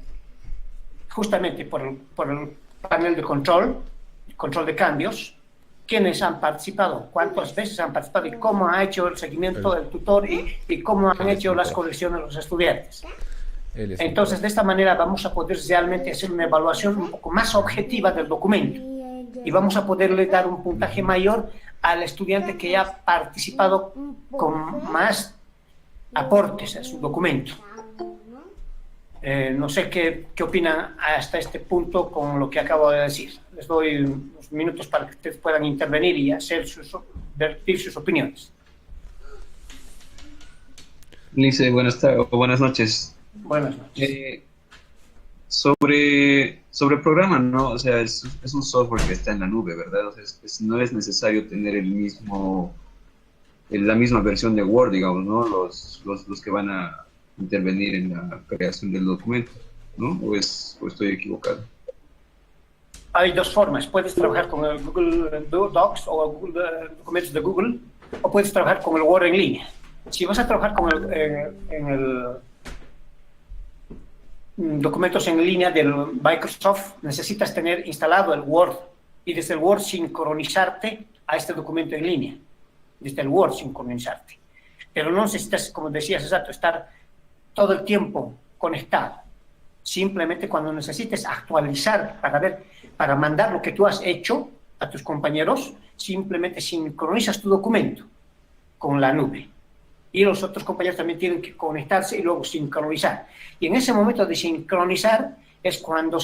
justamente por el panel de control de cambios, quiénes han participado, cuántas veces han participado y cómo ha hecho el seguimiento del tutor y cómo han hecho las correcciones los estudiantes. Entonces, de esta manera vamos a poder realmente hacer una evaluación un poco más objetiva del documento y vamos a poderle dar un puntaje mayor al estudiante que ya ha participado con más aportes a su documento. No sé qué opinan hasta este punto con lo que acabo de decir. Les doy unos minutos para que ustedes puedan intervenir y vertir sus opiniones. Lice, buenas noches. Buenas noches. Sobre el programa, ¿no? O sea, es un software que está en la nube, ¿verdad? O sea, no es necesario tener la misma versión de Word, digamos, ¿no? Los que van a intervenir en la creación del documento, ¿no? ¿O estoy equivocado? Hay dos formas. Puedes trabajar con el Google Docs o Google documentos de Google, o puedes trabajar con el Word en línea. Si vas a trabajar con documentos en línea del Microsoft, necesitas tener instalado el Word y desde el Word sincronizarte a este documento en línea. Desde el Word sincronizarte. Pero no necesitas, como decías, exacto, estar todo el tiempo conectado. Simplemente cuando necesites actualizar para mandar lo que tú has hecho a tus compañeros, simplemente sincronizas tu documento con la nube. Y los otros compañeros también tienen que conectarse y luego sincronizar. Y en ese momento de sincronizar es cuando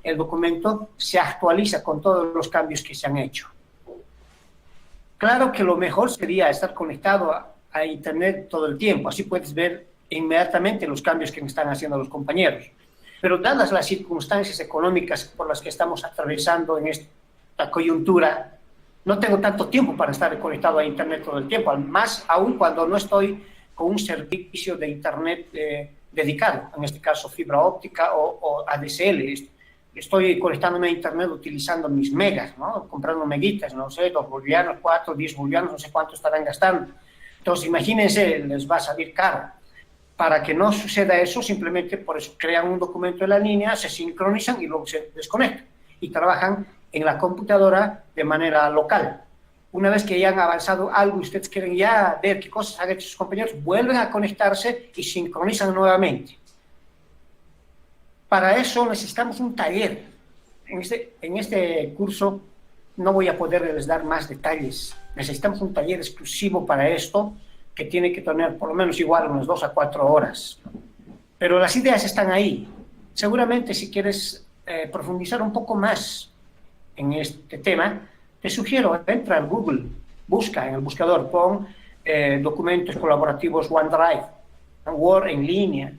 el documento se actualiza con todos los cambios que se han hecho. Claro que lo mejor sería estar conectado a Internet todo el tiempo, así puedes ver inmediatamente los cambios que están haciendo los compañeros. Pero dadas las circunstancias económicas por las que estamos atravesando en esta coyuntura, no tengo tanto tiempo para estar conectado a Internet todo el tiempo, más aún cuando no estoy con un servicio de Internet dedicado, en este caso fibra óptica o ADSL. Estoy conectándome a Internet utilizando mis megas, ¿no? Comprando meguitas, no sé, 2 bolivianos, 4, 10 bolivianos, no sé cuánto estarán gastando. Entonces, imagínense, les va a salir caro. Para que no suceda eso, simplemente por eso crean un documento en la línea, se sincronizan y luego se desconectan y trabajan en la computadora de manera local. Una vez que ya han avanzado algo y ustedes quieren ya ver qué cosas han hecho sus compañeros, vuelven a conectarse y sincronizan nuevamente. Para eso necesitamos un taller. En este curso no voy a poderles dar más detalles. Necesitamos un taller exclusivo para esto, que tiene que tener por lo menos igual unas 2 a 4 horas. Pero las ideas están ahí. Seguramente si quieres profundizar un poco más en este tema, te sugiero, entra al Google, busca en el buscador, pon documentos colaborativos OneDrive, Word en línea,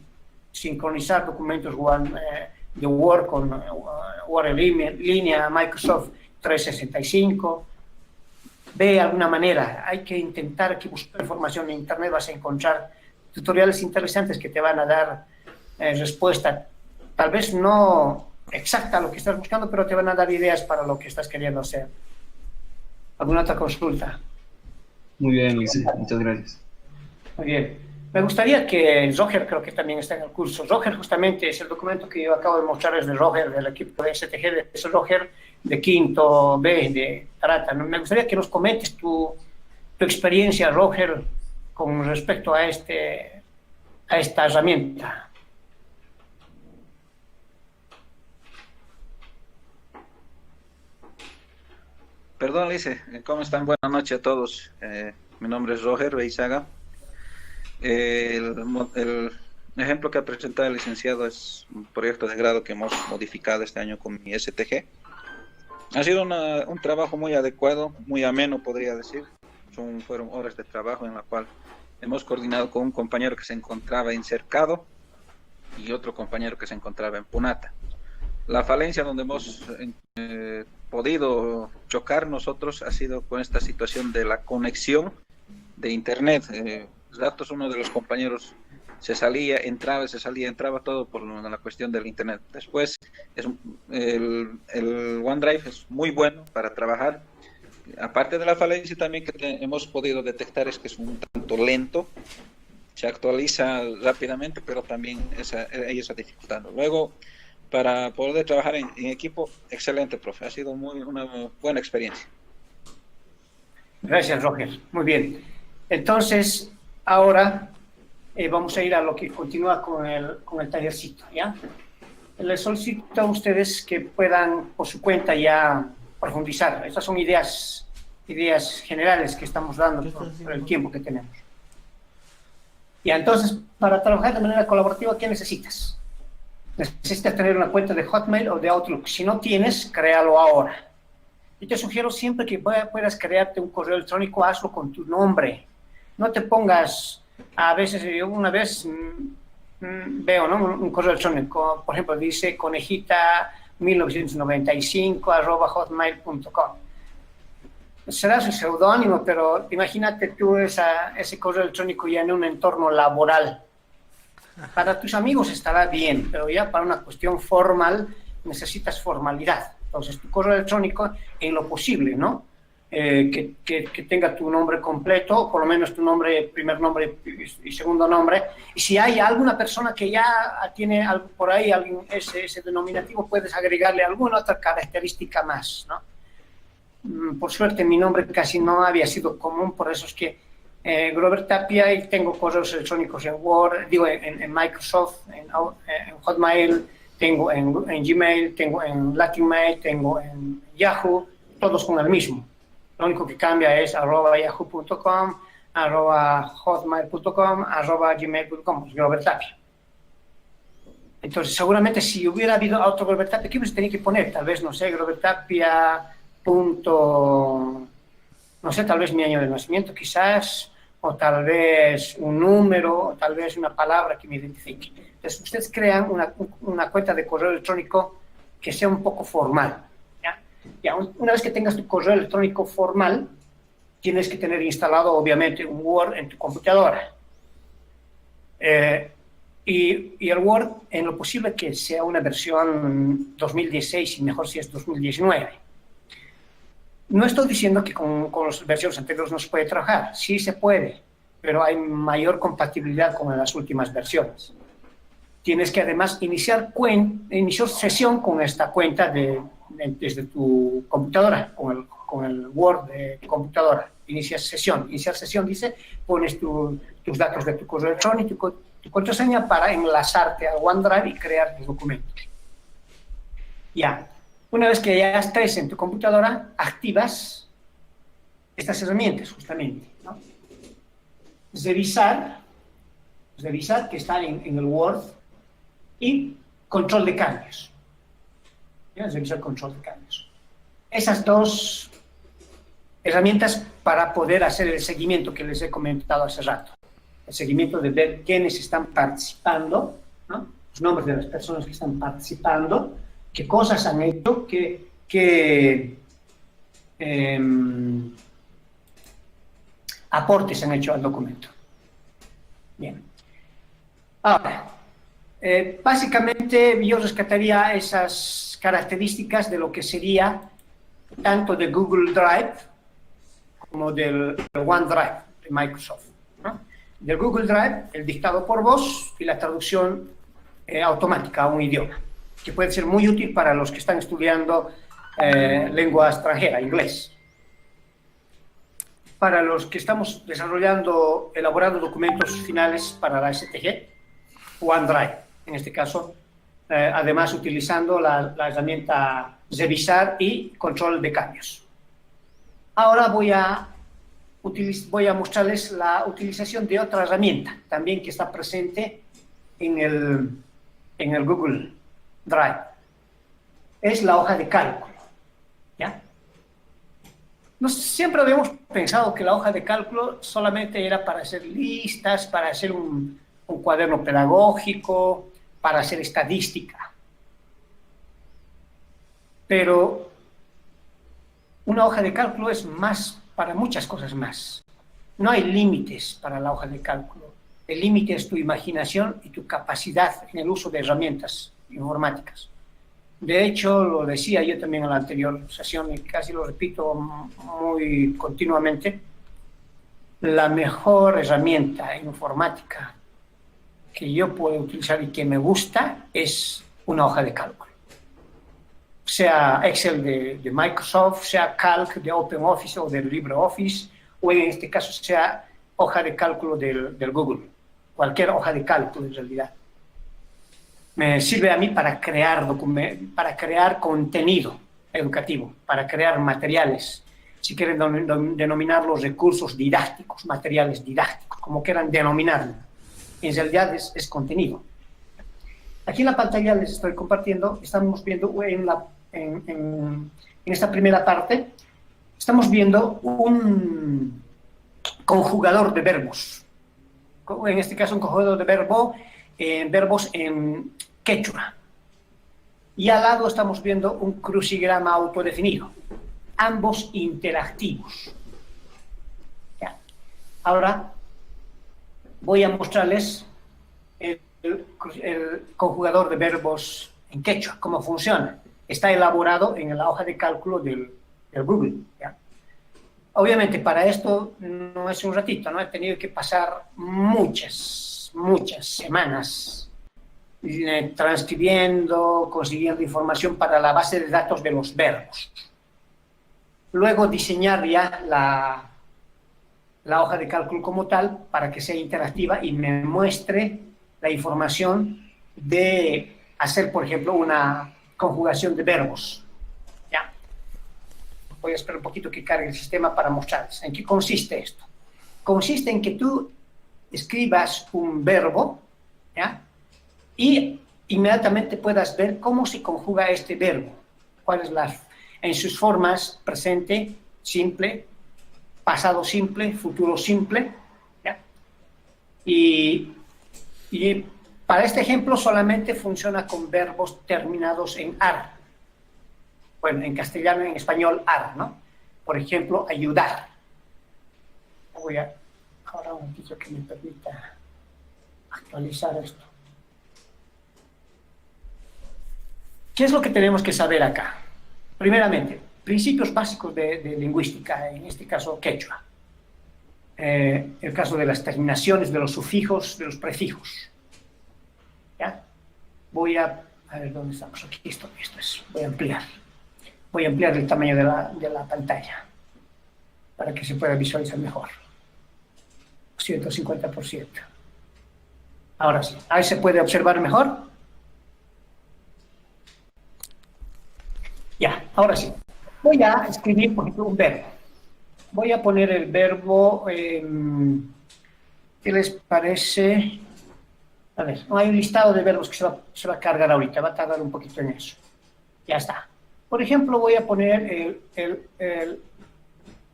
sincronizar documentos de Word con Word en línea, Microsoft 365. Ve alguna manera, hay que intentar que buscar información en Internet, vas a encontrar tutoriales interesantes que te van a dar respuesta, tal vez no exacta a lo que estás buscando, pero te van a dar ideas para lo que estás queriendo hacer. ¿Alguna otra consulta? Muy bien, Lice, muchas gracias. Muy bien. Me gustaría que Roger, creo que también está en el curso. Roger justamente es el documento que yo acabo de mostrar, es de Roger, del equipo de STG, es Roger de quinto B de Tarata. Me gustaría que nos comentes tu experiencia, Roger, con respecto a esta herramienta. Perdón, Lice, ¿cómo están? Buenas noches a todos. Mi nombre es Roger Beizaga. El ejemplo que ha presentado el licenciado es un proyecto de grado que hemos modificado este año con mi STG. Ha sido un trabajo muy adecuado, muy ameno, podría decir. Fueron horas de trabajo en la cual hemos coordinado con un compañero que se encontraba en Cercado y otro compañero que se encontraba en Punata. La falencia donde hemos podido chocar nosotros ha sido con esta situación de la conexión de Internet. Datos, uno de los compañeros se salía, entraba, se salía, entraba, todo por la cuestión del Internet. Después, el OneDrive es muy bueno para trabajar. Aparte de la falencia también que hemos podido detectar es que es un tanto lento, se actualiza rápidamente, pero también ahí está dificultando. Luego, para poder trabajar en equipo, excelente, profe. Ha sido una buena experiencia. Gracias, Roger. Muy bien. Entonces, ahora vamos a ir a lo que continúa con el tallercito, ¿ya? Les solicito a ustedes que puedan, por su cuenta, ya profundizar. Estas son ideas generales que estamos dando por el tiempo que tenemos. Y entonces, para trabajar de manera colaborativa, ¿qué necesitas? Necesitas tener una cuenta de Hotmail o de Outlook. Si no tienes, créalo ahora. Y te sugiero siempre que puedas crearte un correo electrónico, hazlo con tu nombre. No te pongas A veces, yo una vez veo, ¿no? un correo electrónico, por ejemplo, dice conejita1995@hotmail.com. Será su seudónimo, pero imagínate tú ese correo electrónico ya en un entorno laboral. Para tus amigos estará bien, pero ya para una cuestión formal necesitas formalidad. Entonces, tu correo electrónico, en lo posible, ¿no? Que tenga tu nombre completo, por lo menos tu nombre, primer nombre y segundo nombre. Y si hay alguna persona que ya tiene por ahí ese denominativo, puedes agregarle alguna otra característica más, ¿no? Por suerte, mi nombre casi no había sido común, por eso es que Grover Tapia, y tengo correos electrónicos en Word, digo, en Microsoft, en Hotmail, tengo en Gmail, tengo en Latinmail, tengo en Yahoo, todos con el mismo. Lo único que cambia es @yahoo.com, @hotmail.com, @gmail.com, Grover Tapia. Entonces, seguramente si hubiera habido otro Grover Tapia, ¿qué hubiese tenido que poner? Tal vez, no sé, Grover Tapia, no sé, tal vez mi año de nacimiento, quizás, o tal vez un número, o tal vez una palabra que me identifique. Entonces, ustedes crean una cuenta de correo electrónico que sea un poco formal. Ya, una vez que tengas tu correo electrónico formal, tienes que tener instalado, obviamente, un Word en tu computadora. Y el Word, en lo posible, que sea una versión 2016 y mejor si es 2019. No estoy diciendo que con las versiones anteriores no se puede trabajar. Sí se puede, pero hay mayor compatibilidad con las últimas versiones. Tienes que además iniciar sesión con esta cuenta desde tu computadora, con el Word de tu computadora. Iniciar sesión dice, pones tus datos de tu correo electrónico, tu contraseña para enlazarte a OneDrive y crear tus documentos. Ya. Una vez que ya estés en tu computadora, activas estas herramientas, justamente, ¿no? Revisar, que está en el Word, y control de cambios. ¿Ya? Revisar control de cambios. Esas dos herramientas para poder hacer el seguimiento que les he comentado hace rato. El seguimiento de ver quiénes están participando, ¿no? Los nombres de las personas que están participando, qué cosas han hecho, qué aportes han hecho al documento. Bien. Ahora, básicamente yo rescataría esas características de lo que sería tanto de Google Drive como del OneDrive de Microsoft, ¿no? Del Google Drive, el dictado por voz y la traducción automática a un idioma, que puede ser muy útil para los que están estudiando lengua extranjera, inglés. Para los que estamos elaborando documentos finales para la STG, OneDrive, en este caso, además utilizando la herramienta revisar y control de cambios. Ahora voy a mostrarles la utilización de otra herramienta, también que está presente en el Google Drive. Es la hoja de cálculo. ¿Ya? Siempre habíamos pensado que la hoja de cálculo solamente era para hacer listas, para hacer un cuaderno pedagógico, para hacer estadística. Pero una hoja de cálculo es más, para muchas cosas más. No hay límites para la hoja de cálculo. El límite es tu imaginación y tu capacidad en el uso de herramientas informáticas. De hecho, lo decía yo también en la anterior sesión y casi lo repito muy continuamente, la mejor herramienta informática que yo puedo utilizar y que me gusta es una hoja de cálculo. Sea Excel de Microsoft, sea Calc de OpenOffice o del LibreOffice, o en este caso sea hoja de cálculo del Google. Cualquier hoja de cálculo en realidad. Me sirve a mí para crear contenido educativo, para crear materiales, si quieren denominar los recursos didácticos, materiales didácticos, como quieran denominarlo. En realidad es contenido. Aquí en la pantalla les estoy compartiendo, estamos viendo en esta primera parte, estamos viendo un conjugador de verbos. en este caso un conjugador de verbos en quechua. Y al lado estamos viendo un crucigrama autodefinido, ambos interactivos. ¿Ya? Ahora voy a mostrarles el conjugador de verbos en quechua, cómo funciona. Está elaborado en la hoja de cálculo del Google. ¿Ya? Obviamente para esto no es un ratito, ¿no? He tenido que pasar muchas semanas transcribiendo, consiguiendo información para la base de datos de los verbos. Luego diseñar ya la hoja de cálculo como tal para que sea interactiva y me muestre la información de hacer, por ejemplo, una conjugación de verbos. ¿Ya? Voy a esperar un poquito que cargue el sistema para mostrarles. ¿En qué consiste esto? Consiste en que tú escribas un verbo, ¿ya? Y inmediatamente puedas ver cómo se conjuga este verbo, cuáles en sus formas: presente, simple, pasado simple, futuro simple, ¿ya? Y para este ejemplo solamente funciona con verbos terminados en ar. Bueno, en castellano, en español, ar, ¿no? Por ejemplo, ayudar. Voy a ahora un poquito que me permita actualizar esto. ¿Qué es lo que tenemos que saber acá? Primeramente, principios básicos de lingüística, en este caso quechua. El caso de las terminaciones, de los sufijos, de los prefijos. ¿Ya? Voy a ver dónde estamos. Aquí, esto es. Voy a ampliar el tamaño de la pantalla para que se pueda visualizar mejor. 150%. Ahora sí. Ahí se puede observar mejor. Ya, ahora sí. Voy a escribir, por ejemplo, un verbo. Voy a poner el verbo, ¿qué les parece? A ver, no hay un listado de verbos que se va a cargar ahorita, va a tardar un poquito en eso. Ya está. Por ejemplo, voy a poner el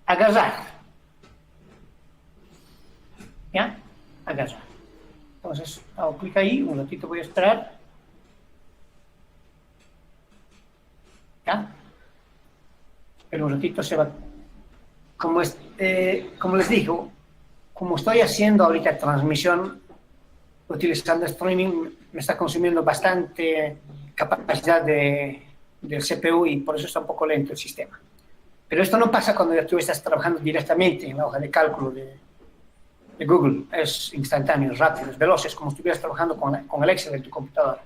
agarrar. ¿Ya? Agarrar. Entonces, hago clic ahí, un ratito voy a esperar. ¿Ya? Pero un ratito se va. Como les digo, como estoy haciendo ahorita transmisión utilizando streaming, me está consumiendo bastante capacidad del CPU y por eso está un poco lento el sistema. Pero esto no pasa cuando tú estás trabajando directamente en la hoja de cálculo de Google. Es instantáneo, es rápido, es veloz, es como si estuvieras trabajando con el Excel de tu computadora.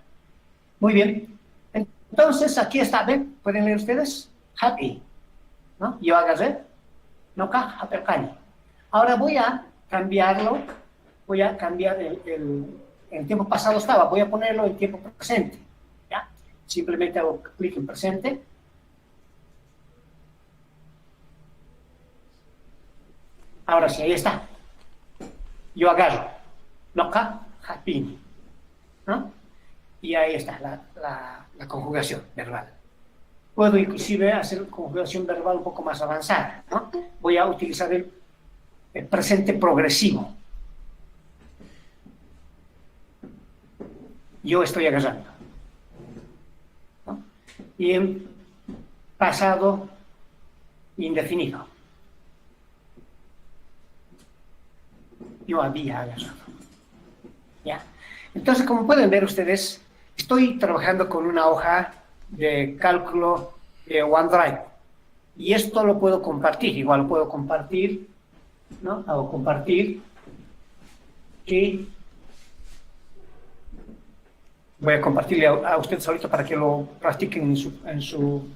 Muy bien. Entonces, aquí está, ¿ven? ¿Pueden leer ustedes? Happy, ¿no? Yo agarré, no ca, happy. Ahora voy a cambiarlo, voy a cambiar el tiempo pasado estaba, voy a ponerlo en tiempo presente, ¿ya? Simplemente hago clic en presente. Ahora sí, ahí está. Yo agarro, no ca, happy, ¿no? Y ahí está la conjugación verbal. Puedo inclusive hacer conjugación verbal un poco más avanzada, ¿no? Voy a utilizar el presente progresivo. Yo estoy agarrando, ¿no? Y en pasado indefinido. Yo había agarrado. ¿Ya? Entonces, como pueden ver ustedes, estoy trabajando con una hoja de cálculo de OneDrive. Y esto lo puedo compartir. Igual lo puedo compartir, ¿no? Hago compartir. Y voy a compartirle a ustedes ahorita para que lo practiquen en su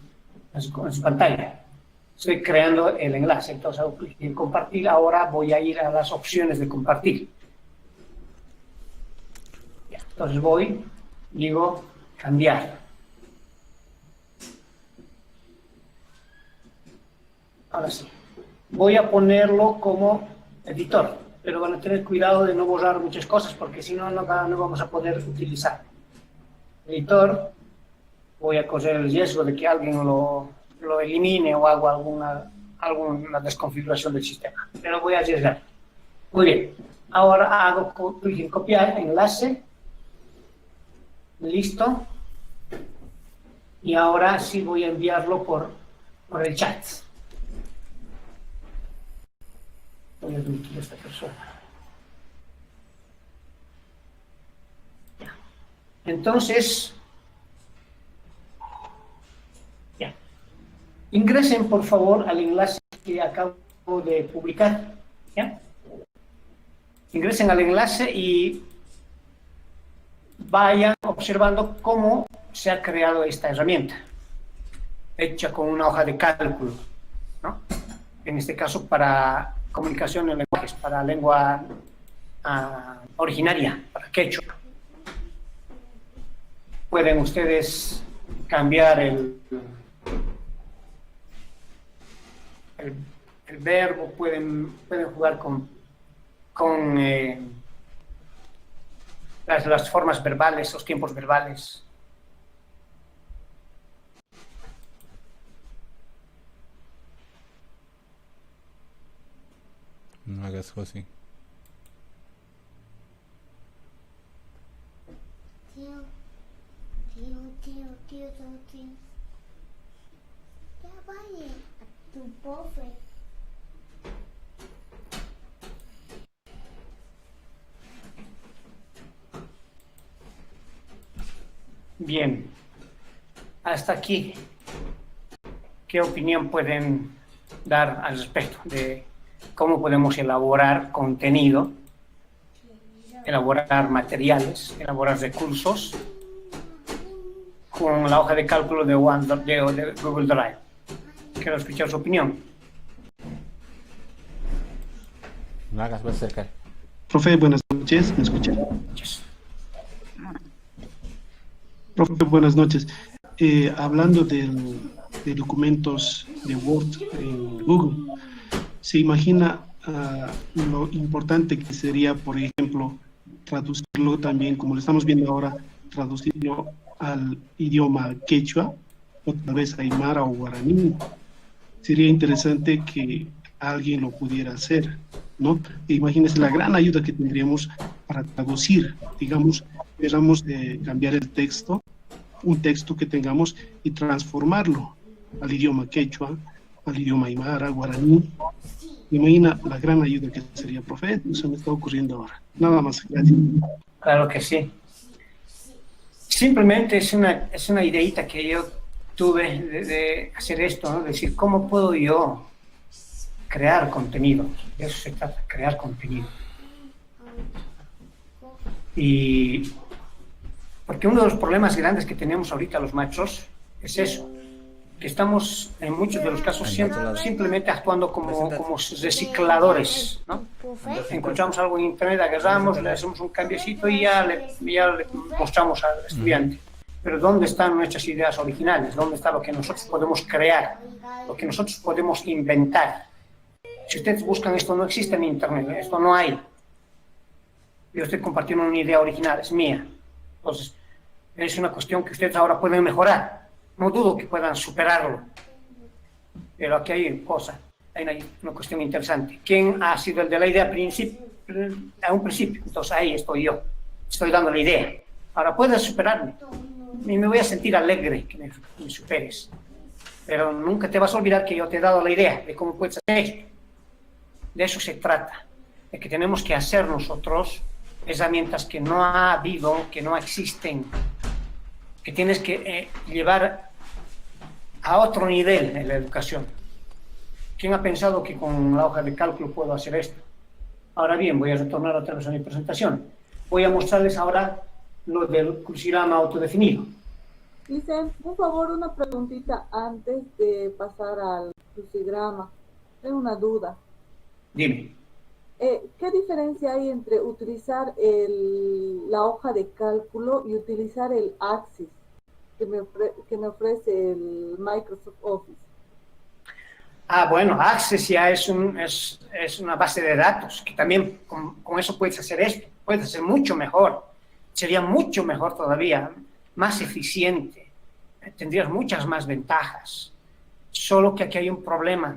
pantalla. Estoy creando el enlace. Entonces hago clic en compartir. Ahora voy a ir a las opciones de compartir. Ya, entonces voy, digo, cambiar. Ahora sí. Voy a ponerlo como editor, pero van a tener cuidado de no borrar muchas cosas porque si no, no vamos a poder utilizar. Editor, voy a correr el riesgo de que alguien lo elimine o haga alguna desconfiguración del sistema, pero voy a arriesgar. Muy bien. Ahora hago clic en copiar enlace. Listo. Y ahora sí voy a enviarlo por el chat. Voy a admitir a esta persona. Ya. Entonces, ya. Ingresen por favor al enlace que acabo de publicar. ¿Ya? Ingresen al enlace y vayan observando cómo se ha creado esta herramienta, hecha con una hoja de cálculo, ¿no? En este caso para comunicación en lenguajes, para lengua originaria, para quechua. Pueden ustedes cambiar el verbo, pueden jugar con las formas verbales, los tiempos verbales. No hagas José. Tío. Ya vaya a tu profe. Bien, hasta aquí, ¿qué opinión pueden dar al respecto de cómo podemos elaborar contenido, elaborar materiales, elaborar recursos con la hoja de cálculo de Google Drive? Quiero escuchar su opinión. No hagas más cerca. Profe, buenas noches, ¿me escucha? Profe, buenas noches. Hablando de documentos de Word en Google, ¿se imagina lo importante que sería, por ejemplo, traducirlo también, como lo estamos viendo ahora, traducirlo al idioma quechua, o tal vez aymara o guaraní? Sería interesante que alguien lo pudiera hacer, ¿no? Imagínense la gran ayuda que tendríamos para traducir, digamos, queramos cambiar el texto, un texto que tengamos, y transformarlo al idioma quechua, al idioma aymara, guaraní. Imagina la gran ayuda que sería, profe. Eso me está ocurriendo ahora. Nada más, gracias. Claro que sí. Simplemente es una ideita que yo tuve de hacer esto, ¿no? Decir, ¿cómo puedo yo crear contenido? De eso se trata, crear contenido. Y porque uno de los problemas grandes que tenemos ahorita los machos es eso, que estamos en muchos de los casos simplemente actuando como recicladores, ¿no? Encontramos algo en internet, agarramos, le hacemos un cambiecito y ya le mostramos al estudiante. Pero ¿dónde están nuestras ideas originales? ¿Dónde está lo que nosotros podemos crear? Lo que nosotros podemos inventar. Si ustedes buscan esto, no existe en internet, esto no hay. Yo estoy compartiendo una idea original, es mía. Entonces, es una cuestión que ustedes ahora pueden mejorar. No dudo que puedan superarlo. Pero aquí hay una cuestión interesante. ¿Quién ha sido el de la idea a un principio? Entonces ahí estoy yo. Estoy dando la idea. Ahora puedes superarme. Y me voy a sentir alegre que me superes. Pero nunca te vas a olvidar que yo te he dado la idea de cómo puedes hacer esto. De eso se trata. De que tenemos que hacer nosotros herramientas que no ha habido, que no existen, que tienes que llevar a otro nivel en la educación. ¿Quién ha pensado que con la hoja de cálculo puedo hacer esto? Ahora bien, voy a retornar otra vez a mi presentación. Voy a mostrarles ahora lo del crucigrama autodefinido. Dicen, por favor, una preguntita antes de pasar al crucigrama. Tengo una duda. Dime. ¿Qué diferencia hay entre utilizar la hoja de cálculo y utilizar el Axis que me ofrece el Microsoft Office? Bueno, Access ya es una base de datos, que también con eso puedes hacer esto, puedes hacer mucho mejor, sería mucho mejor todavía, más eficiente, tendrías muchas más ventajas, solo que aquí hay un problema.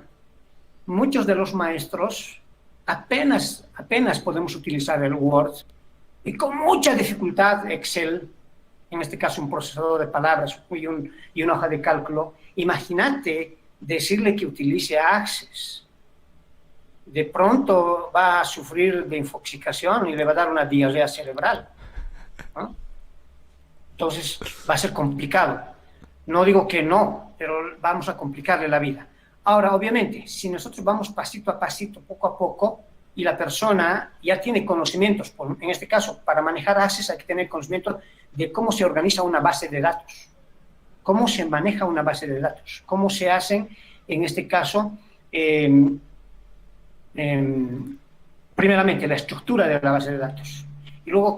Muchos de los maestros apenas podemos utilizar el Word y con mucha dificultad Excel, en este caso un procesador de palabras y una hoja de cálculo. Imagínate decirle que utilice Access. De pronto va a sufrir de infoxicación y le va a dar una diarrea cerebral, ¿no? Entonces va a ser complicado. No digo que no, pero vamos a complicarle la vida. Ahora, obviamente, si nosotros vamos pasito a pasito, poco a poco, y la persona ya tiene conocimientos, en este caso, para manejar Access hay que tener conocimiento de cómo se organiza una base de datos, cómo se maneja una base de datos, cómo se hacen, en este caso, primeramente la estructura de la base de datos, y luego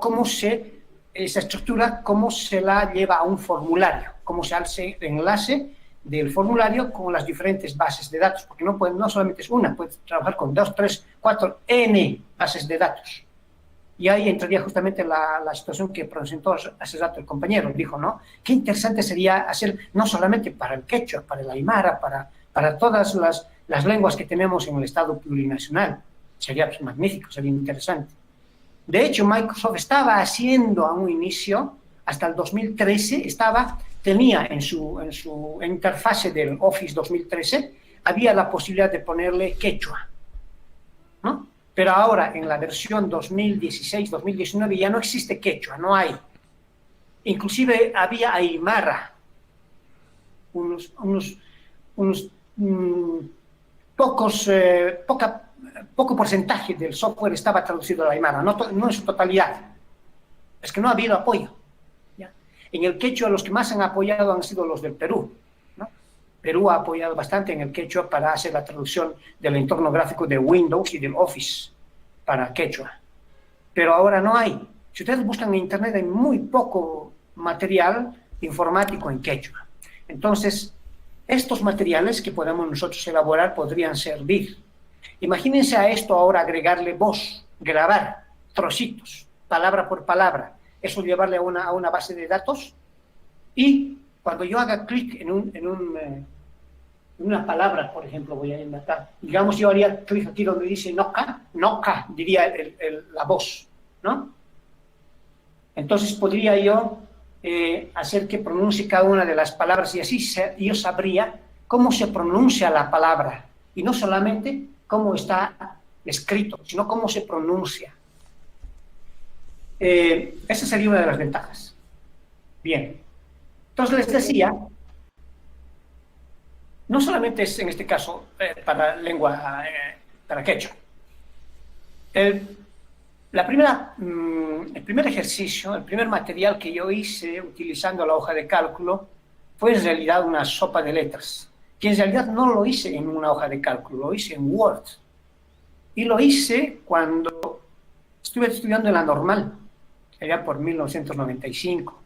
esa estructura, cómo se la lleva a un formulario, cómo se hace el enlace del formulario con las diferentes bases de datos, porque no solamente es una, puedes trabajar con 2, 3, 4, N bases de datos. Y ahí entraría justamente la situación que presentó hace rato el compañero, dijo, ¿no? Qué interesante sería hacer, no solamente para el quechua, para el aymara, para todas las lenguas que tenemos en el Estado plurinacional. Sería magnífico, sería interesante. De hecho, Microsoft estaba haciendo a un inicio, hasta el 2013, tenía en su interfase del Office 2013, había la posibilidad de ponerle quechua, ¿no? Pero ahora, en la versión 2016-2019, ya no existe quechua, no hay. Inclusive había aymara, poco porcentaje del software estaba traducido al aymara, no en su totalidad. Es que no ha habido apoyo. En el quechua los que más han apoyado han sido los del Perú, ¿no? Perú ha apoyado bastante en el quechua para hacer la traducción del entorno gráfico de Windows y del Office para quechua. Pero ahora no hay. Si ustedes buscan en Internet hay muy poco material informático en quechua. Entonces, estos materiales que podemos nosotros elaborar podrían servir. Imagínense a esto ahora agregarle voz, grabar trocitos, palabra por palabra. Eso llevarle a una base de datos, y cuando yo haga clic en una palabra, por ejemplo, voy a inventar, digamos yo haría clic aquí donde dice noca, diría la voz, ¿no? Entonces podría yo hacer que pronuncie cada una de las palabras, y así yo sabría cómo se pronuncia la palabra, y no solamente cómo está escrito, sino cómo se pronuncia. Esa sería una de las ventajas. Bien, entonces les decía, no solamente es en este caso para lengua, para quechua. El primer ejercicio, el primer material que yo hice utilizando la hoja de cálculo fue en realidad una sopa de letras, que en realidad no lo hice en una hoja de cálculo, lo hice en Word. Y lo hice cuando estuve estudiando en la normal, allá por 1995.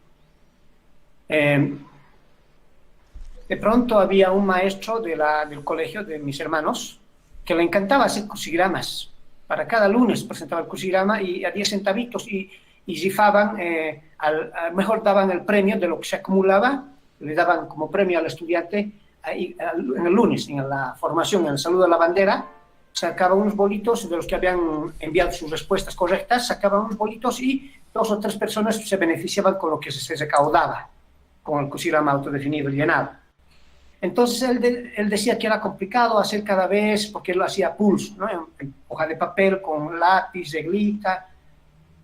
De pronto había un maestro del colegio de mis hermanos que le encantaba hacer crucigramas. Para cada lunes presentaba el crucigrama y a 10 centavitos y rifaban, mejor daban el premio de lo que se acumulaba, le daban como premio al estudiante en el lunes, en la formación, en el saludo a la bandera, sacaba unos bolitos de los que habían enviado sus respuestas correctas, sacaban unos bolitos y 2 o 3 personas se beneficiaban con lo que se recaudaba, con el crucigrama autodefinido y llenado. Entonces él decía que era complicado hacer cada vez, porque él lo hacía a pulso, ¿no? En hoja de papel, con lápiz, reglita.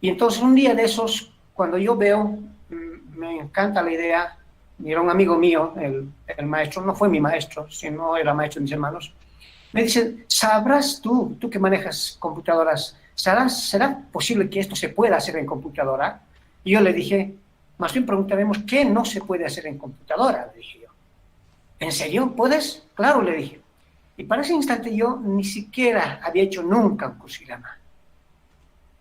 Y entonces un día de esos, cuando yo veo, me encanta la idea, y era un amigo mío, el maestro, no fue mi maestro, sino era maestro de mis hermanos, me dice, ¿sabrás tú que manejas computadoras, ¿será posible que esto se pueda hacer en computadora? Y yo le dije, más bien preguntaremos, ¿qué no se puede hacer en computadora? Le dije yo. ¿En serio? ¿Puedes? Claro, le dije. Y para ese instante yo ni siquiera había hecho nunca un crucigrama.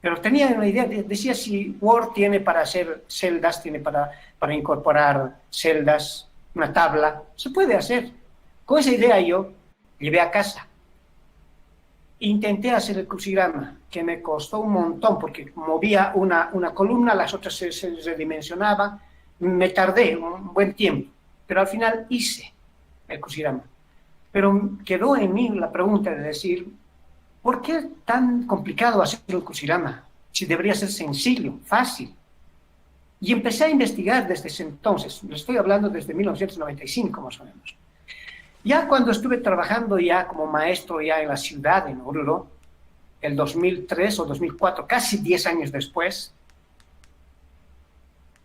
Pero tenía una idea, decía si Word tiene para hacer celdas, tiene para incorporar celdas, una tabla, se puede hacer. Con esa idea yo llevé a casa. Intenté hacer el crucigrama, que me costó un montón, porque movía una columna, las otras se redimensionaban, me tardé un buen tiempo, pero al final hice el crucigrama. Pero quedó en mí la pregunta de decir, ¿por qué es tan complicado hacer el crucigrama? Si debería ser sencillo, fácil. Y empecé a investigar desde ese entonces, le estoy hablando desde 1995 más o menos. Ya cuando estuve trabajando ya como maestro ya en la ciudad, en Oruro, el 2003 o 2004, casi 10 años después,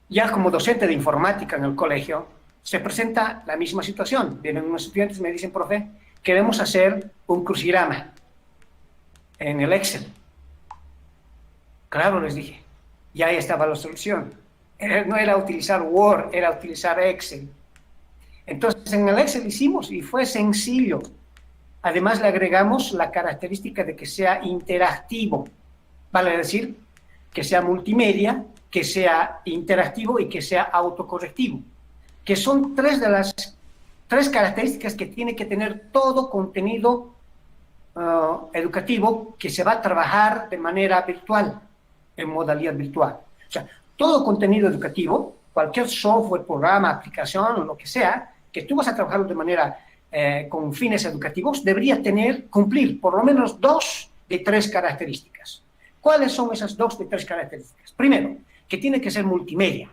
ya como docente de informática en el colegio, se presenta la misma situación. Vienen unos estudiantes y me dicen, profe, queremos hacer un crucigrama en el Excel. Claro, les dije, ya ahí estaba la solución. No era utilizar Word, era utilizar Excel. Entonces en el Excel hicimos y fue sencillo. Además le agregamos la característica de que sea interactivo, vale decir, que sea multimedia, que sea interactivo y que sea autocorrectivo, que son tres de las características que tiene que tener todo contenido educativo que se va a trabajar de manera virtual, en modalidad virtual. O sea, todo contenido educativo, cualquier software, programa, aplicación o lo que sea, que tú vas a trabajar de manera con fines educativos, debería cumplir por lo menos 2 de 3 características. ¿Cuáles son esas 2 de 3 características? Primero, que tiene que ser multimedia.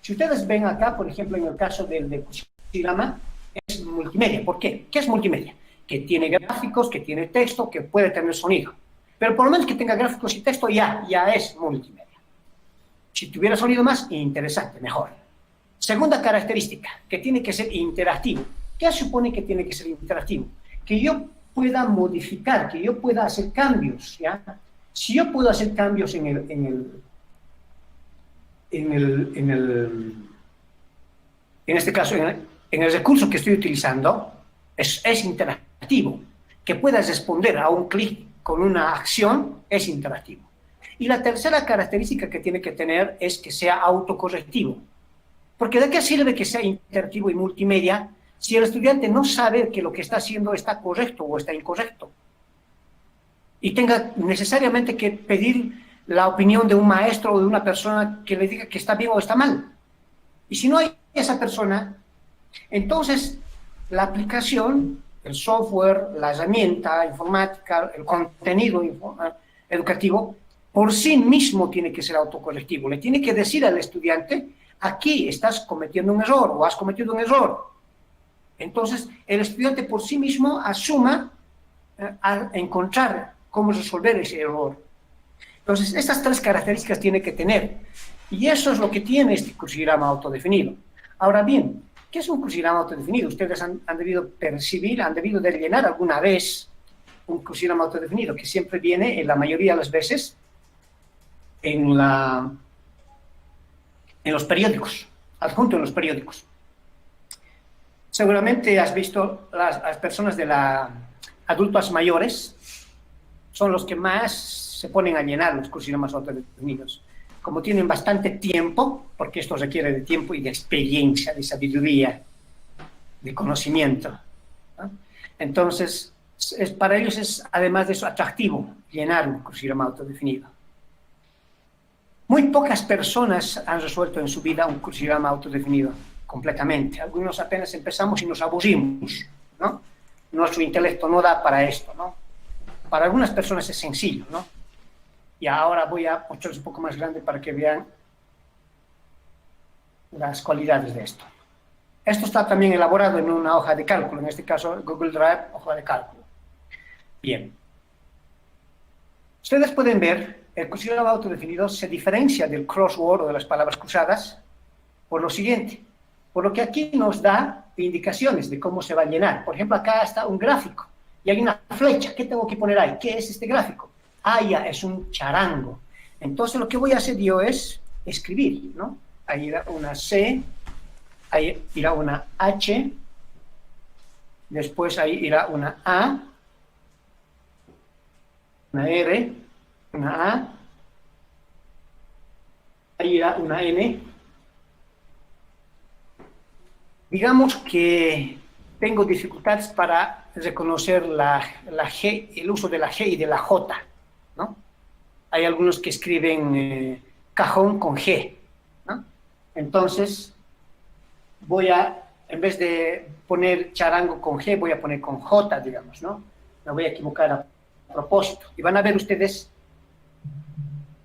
Si ustedes ven acá, por ejemplo, en el caso del crucigrama, es multimedia. ¿Por qué? ¿Qué es multimedia? Que tiene gráficos, que tiene texto, que puede tener sonido. Pero por lo menos que tenga gráficos y texto ya es multimedia. Si tuviera sonido más, interesante, mejor. Segunda característica, que tiene que ser interactivo. ¿Qué supone que tiene que ser interactivo? Que yo pueda modificar, que yo pueda hacer cambios, ¿ya? Si yo puedo hacer cambios en este caso, en el recurso que estoy utilizando, es interactivo. Que puedas responder a un clic con una acción es interactivo. Y la tercera característica que tiene que tener es que sea autocorrectivo. Porque ¿de qué sirve que sea interactivo y multimedia si el estudiante no sabe que lo que está haciendo está correcto o está incorrecto? Y tenga necesariamente que pedir la opinión de un maestro o de una persona que le diga que está bien o está mal. Y si no hay esa persona, entonces la aplicación, el software, la herramienta informática, el contenido educativo, por sí mismo tiene que ser autocorrectivo. Le tiene que decir al estudiante, aquí estás cometiendo un error o has cometido un error. Entonces, el estudiante por sí mismo asuma a encontrar cómo resolver ese error. Entonces, estas 3 características tiene que tener. Y eso es lo que tiene este crucigrama autodefinido. Ahora bien, ¿qué es un crucigrama autodefinido? Ustedes han debido percibir, han debido de llenar alguna vez un crucigrama autodefinido, que siempre viene, en la mayoría de las veces, en los periódicos, adjunto en los periódicos. Seguramente has visto las personas adultos mayores, son los que más se ponen a llenar los crucigramas autodefinidos. Como tienen bastante tiempo, porque esto requiere de tiempo y de experiencia, de sabiduría, de conocimiento, ¿no? Entonces, para ellos es, además de eso, atractivo llenar un crucigrama autodefinido. Muy pocas personas han resuelto en su vida un crucigrama autodefinido completamente. Algunos apenas empezamos y nos aburrimos, ¿no? Nuestro intelecto no da para esto, ¿no? Para algunas personas es sencillo, ¿no? Y ahora voy a mostrarles un poco más grande para que vean las cualidades de esto. Esto está también elaborado en una hoja de cálculo, en este caso Google Drive, hoja de cálculo. Bien. Ustedes pueden ver, el crucigrama autodefinido se diferencia del crossword o de las palabras cruzadas por lo siguiente, por lo que aquí nos da indicaciones de cómo se va a llenar. Por ejemplo, acá está un gráfico y hay una flecha. ¿Qué tengo que poner ahí? ¿Qué es este gráfico? Ah, ya, es un charango. Entonces lo que voy a hacer yo es escribir, ¿no? Ahí irá una C, ahí irá una H, después ahí irá una A, una R, una A, ahí irá una N. Digamos que tengo dificultades para reconocer la G, el uso de la G y de la J, ¿no? Hay algunos que escriben cajón con G, ¿no? Entonces, en vez de poner charango con G, voy a poner con J, digamos, ¿no? Me voy a equivocar propósito. Y van a ver ustedes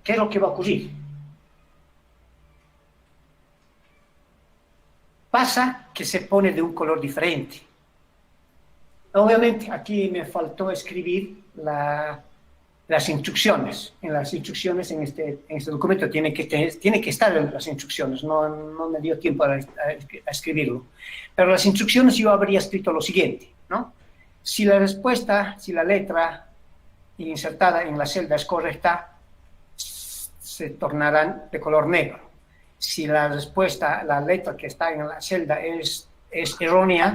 qué es lo que va a ocurrir. Pasa que se pone de un color diferente. Obviamente, aquí me faltó escribir las instrucciones. En las instrucciones, en este documento, tiene que estar en las instrucciones. No me dio tiempo a escribirlo. Pero las instrucciones yo habría escrito lo siguiente, ¿no? Si la respuesta, si la letra insertada en la celda es correcta, se tornarán de color negro. Si la respuesta, la letra que está en la celda es errónea,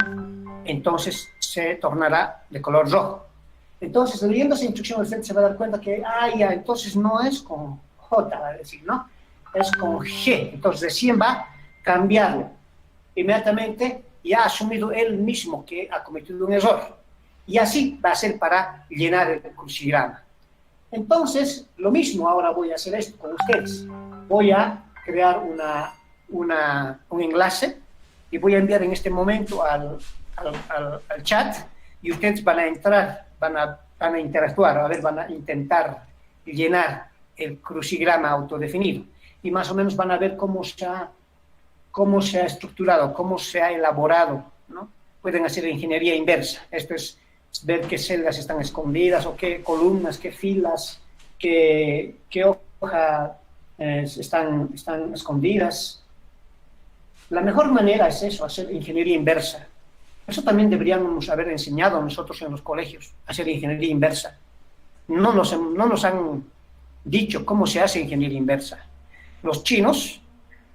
entonces se tornará de color rojo. Entonces, leyendo esa instrucción, usted se va a dar cuenta que, ya, entonces no es con J, va a decir, ¿no? Es con G. Entonces, recién va a cambiarlo. Inmediatamente ya ha asumido él mismo que ha cometido un error. Y así va a ser para llenar el crucigrama. Entonces, lo mismo, ahora voy a hacer esto con ustedes. Voy a crear un enlace y voy a enviar en este momento al chat, y ustedes van a entrar, van a interactuar, a ver, van a intentar llenar el crucigrama autodefinido, y más o menos van a ver cómo se ha estructurado, cómo se ha elaborado, ¿no? Pueden hacer ingeniería inversa. Esto es ver qué celdas están escondidas, o qué columnas, qué filas, qué hojas están escondidas. La mejor manera es eso, hacer ingeniería inversa. Eso también deberíamos haber enseñado nosotros en los colegios, hacer ingeniería inversa. No nos han dicho cómo se hace ingeniería inversa. Los chinos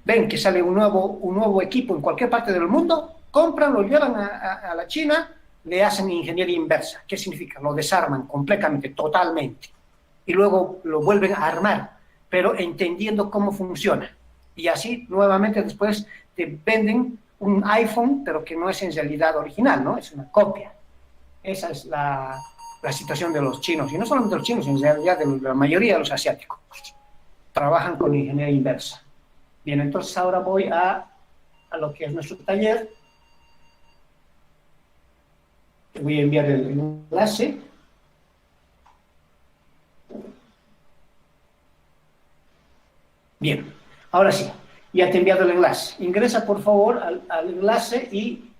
ven que sale un nuevo equipo en cualquier parte del mundo, compran, lo llevan a la China, le hacen ingeniería inversa. ¿Qué significa? Lo desarman completamente, totalmente, y luego lo vuelven a armar, pero entendiendo cómo funciona. Y así, nuevamente, después te venden un iPhone, pero que no es en realidad original, ¿no? Es una copia. Esa es la situación de los chinos, y no solamente de los chinos, en realidad de la mayoría de los asiáticos. Trabajan con ingeniería inversa. Bien, entonces ahora voy a lo que es nuestro taller. Te voy a enviar el enlace. Bien, ahora sí, ya te he enviado el enlace. Ingresa, por favor, al enlace y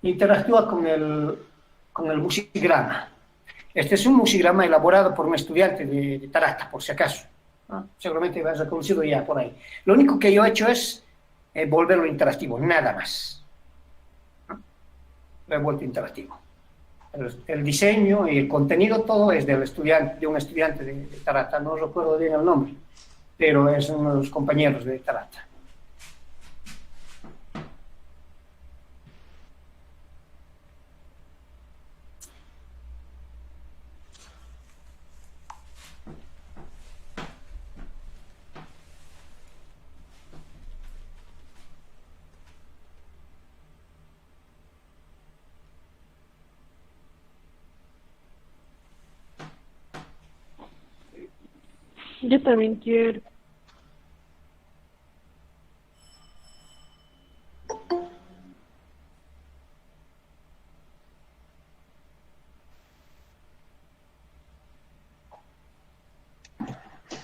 interactúa con el musigrama. Este es un musigrama elaborado por un estudiante de Tarata, por si acaso, ¿no? Seguramente vas a conocido ya por ahí. Lo único que yo he hecho es volverlo interactivo, nada más, ¿no? Lo he vuelto interactivo. El diseño y el contenido, todo es de un estudiante de Tarata. No recuerdo bien el nombre, pero es uno de los compañeros de Tarata. Yo también quiero.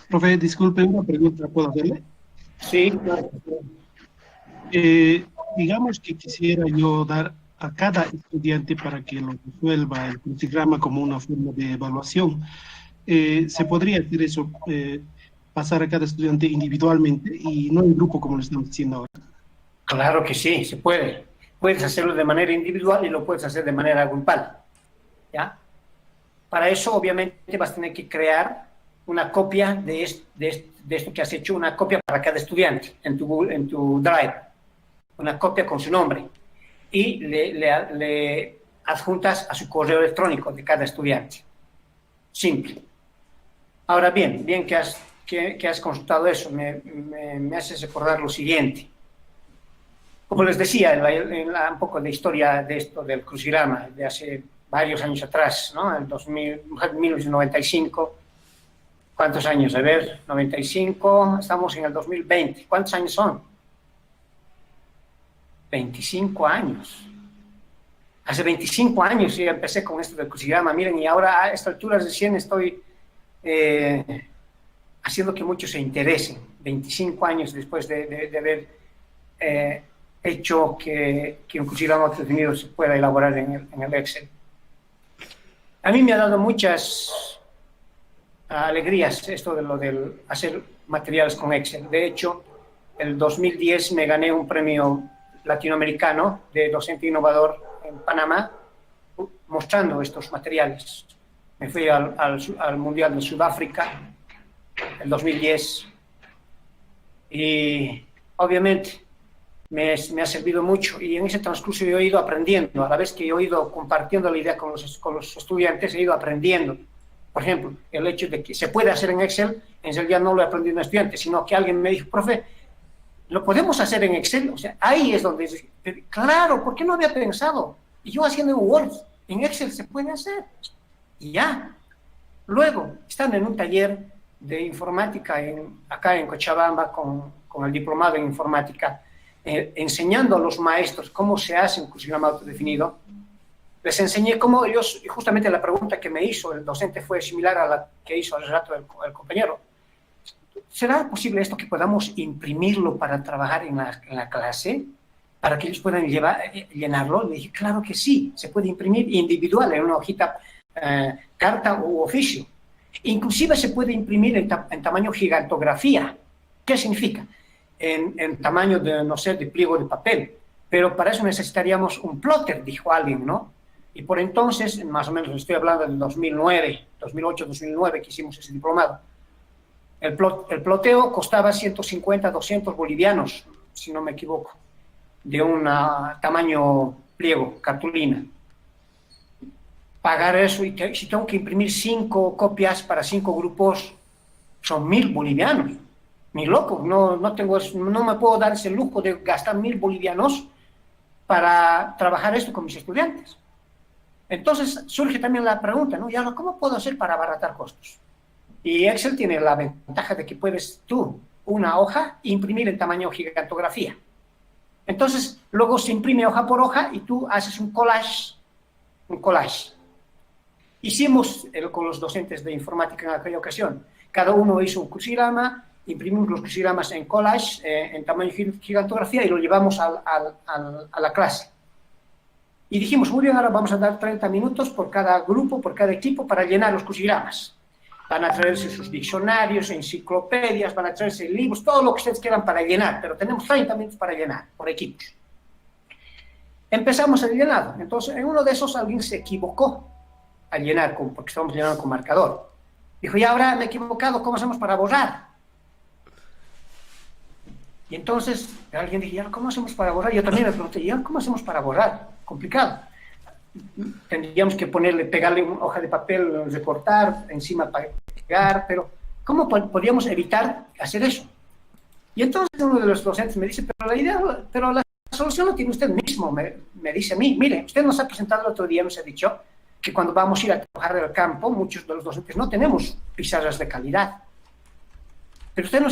Profe, disculpe, una pregunta, ¿puedo hacerle? Sí, claro. Digamos que quisiera yo dar a cada estudiante para que lo resuelva el crucigrama como una forma de evaluación. ¿Se podría hacer eso, pasar a cada estudiante individualmente y no en grupo como lo estamos haciendo ahora? Claro que sí, se puede. Puedes hacerlo de manera individual y lo puedes hacer de manera grupal, ¿ya? Para eso, obviamente, vas a tener que crear una copia de esto que has hecho, una copia para cada estudiante en tu Drive, una copia con su nombre, y le adjuntas a su correo electrónico de cada estudiante. Simple. Ahora bien que has consultado eso, me haces recordar lo siguiente. Como les decía, un poco de historia de esto del crucigrama, de hace varios años atrás, ¿no? En 1995, ¿cuántos años? A ver, 95, estamos en el 2020. ¿Cuántos años son? 25 años. Hace 25 años ya empecé con esto del crucigrama, miren, y ahora a esta altura recién estoy haciendo que muchos se interesen, 25 años después de haber hecho que un crucigrama autodefinido se pueda elaborar en el Excel. A mí me ha dado muchas alegrías esto de lo del hacer materiales con Excel. De hecho, el 2010 me gané un premio latinoamericano de docente innovador en Panamá mostrando estos materiales. Me fui al Mundial de Sudáfrica el 2010 y obviamente me ha servido mucho, y en ese transcurso yo he ido aprendiendo, a la vez que yo he ido compartiendo la idea con los estudiantes, he ido aprendiendo. Por ejemplo, el hecho de que se puede hacer en Excel, en realidad no lo he aprendido en estudiante, sino que alguien me dijo, profe, ¿lo podemos hacer en Excel? O sea, ahí es donde, claro, ¿por qué no había pensado? Y yo haciendo en Word, en Excel se puede hacer. Y ya. Luego, están en un taller de informática acá en Cochabamba con el diplomado en informática, enseñando a los maestros cómo se hace un crucigrama autodefinido. Les enseñé cómo ellos, y justamente la pregunta que me hizo el docente fue similar a la que hizo al rato el compañero. ¿Será posible esto que podamos imprimirlo para trabajar en la clase? ¿Para que ellos puedan llenarlo? Le dije, claro que sí, se puede imprimir individual en una hojita, carta u oficio. Inclusive se puede imprimir en tamaño gigantografía. ¿Qué significa? En tamaño de, no sé, de pliego de papel. Pero para eso necesitaríamos un plotter, dijo alguien, ¿no? Y por entonces, más o menos estoy hablando del 2009, 2008, 2009, que hicimos ese diplomado. El ploteo costaba 150, 200 bolivianos, si no me equivoco, de un tamaño pliego, cartulina. Pagar eso, y si tengo que imprimir 5 copias para 5 grupos, son 1.000 bolivianos. Ni loco, no me puedo dar ese lujo de gastar 1.000 bolivianos para trabajar esto con mis estudiantes. Entonces surge también la pregunta, ¿no? ¿Y ahora cómo puedo hacer para abaratar costos? Y Excel tiene la ventaja de que puedes tú, una hoja, imprimir en tamaño gigantografía. Entonces, luego se imprime hoja por hoja y tú haces un collage. Hicimos con los docentes de informática en aquella ocasión. Cada uno hizo un crucigrama, imprimimos los crucigramas en collage, en tamaño gigantografía, y lo llevamos a la clase. Y dijimos, muy bien, ahora vamos a dar 30 minutos por cada grupo, por cada equipo, para llenar los crucigramas. Van a traerse sus diccionarios, enciclopedias, van a traerse libros, todo lo que ustedes quieran para llenar, pero tenemos 30 minutos para llenar, por equipos. Empezamos el llenado. Entonces, en uno de esos alguien se equivocó al llenar, porque estábamos llenando con marcador. Dijo, y ahora me he equivocado, ¿cómo hacemos para borrar? Y entonces alguien dijo, ¿cómo hacemos para borrar? Yo también me pregunté, ¿cómo hacemos para borrar? Complicado. Tendríamos que pegarle una hoja de papel, recortar, encima pegar, pero ¿cómo podríamos evitar hacer eso? Y entonces uno de los docentes me dice, pero la solución la tiene usted mismo, me dice a mí. Mire, usted nos ha presentado el otro día, nos ha dicho que cuando vamos a ir a trabajar al campo, muchos de los docentes no tenemos pizarras de calidad. Pero usted nos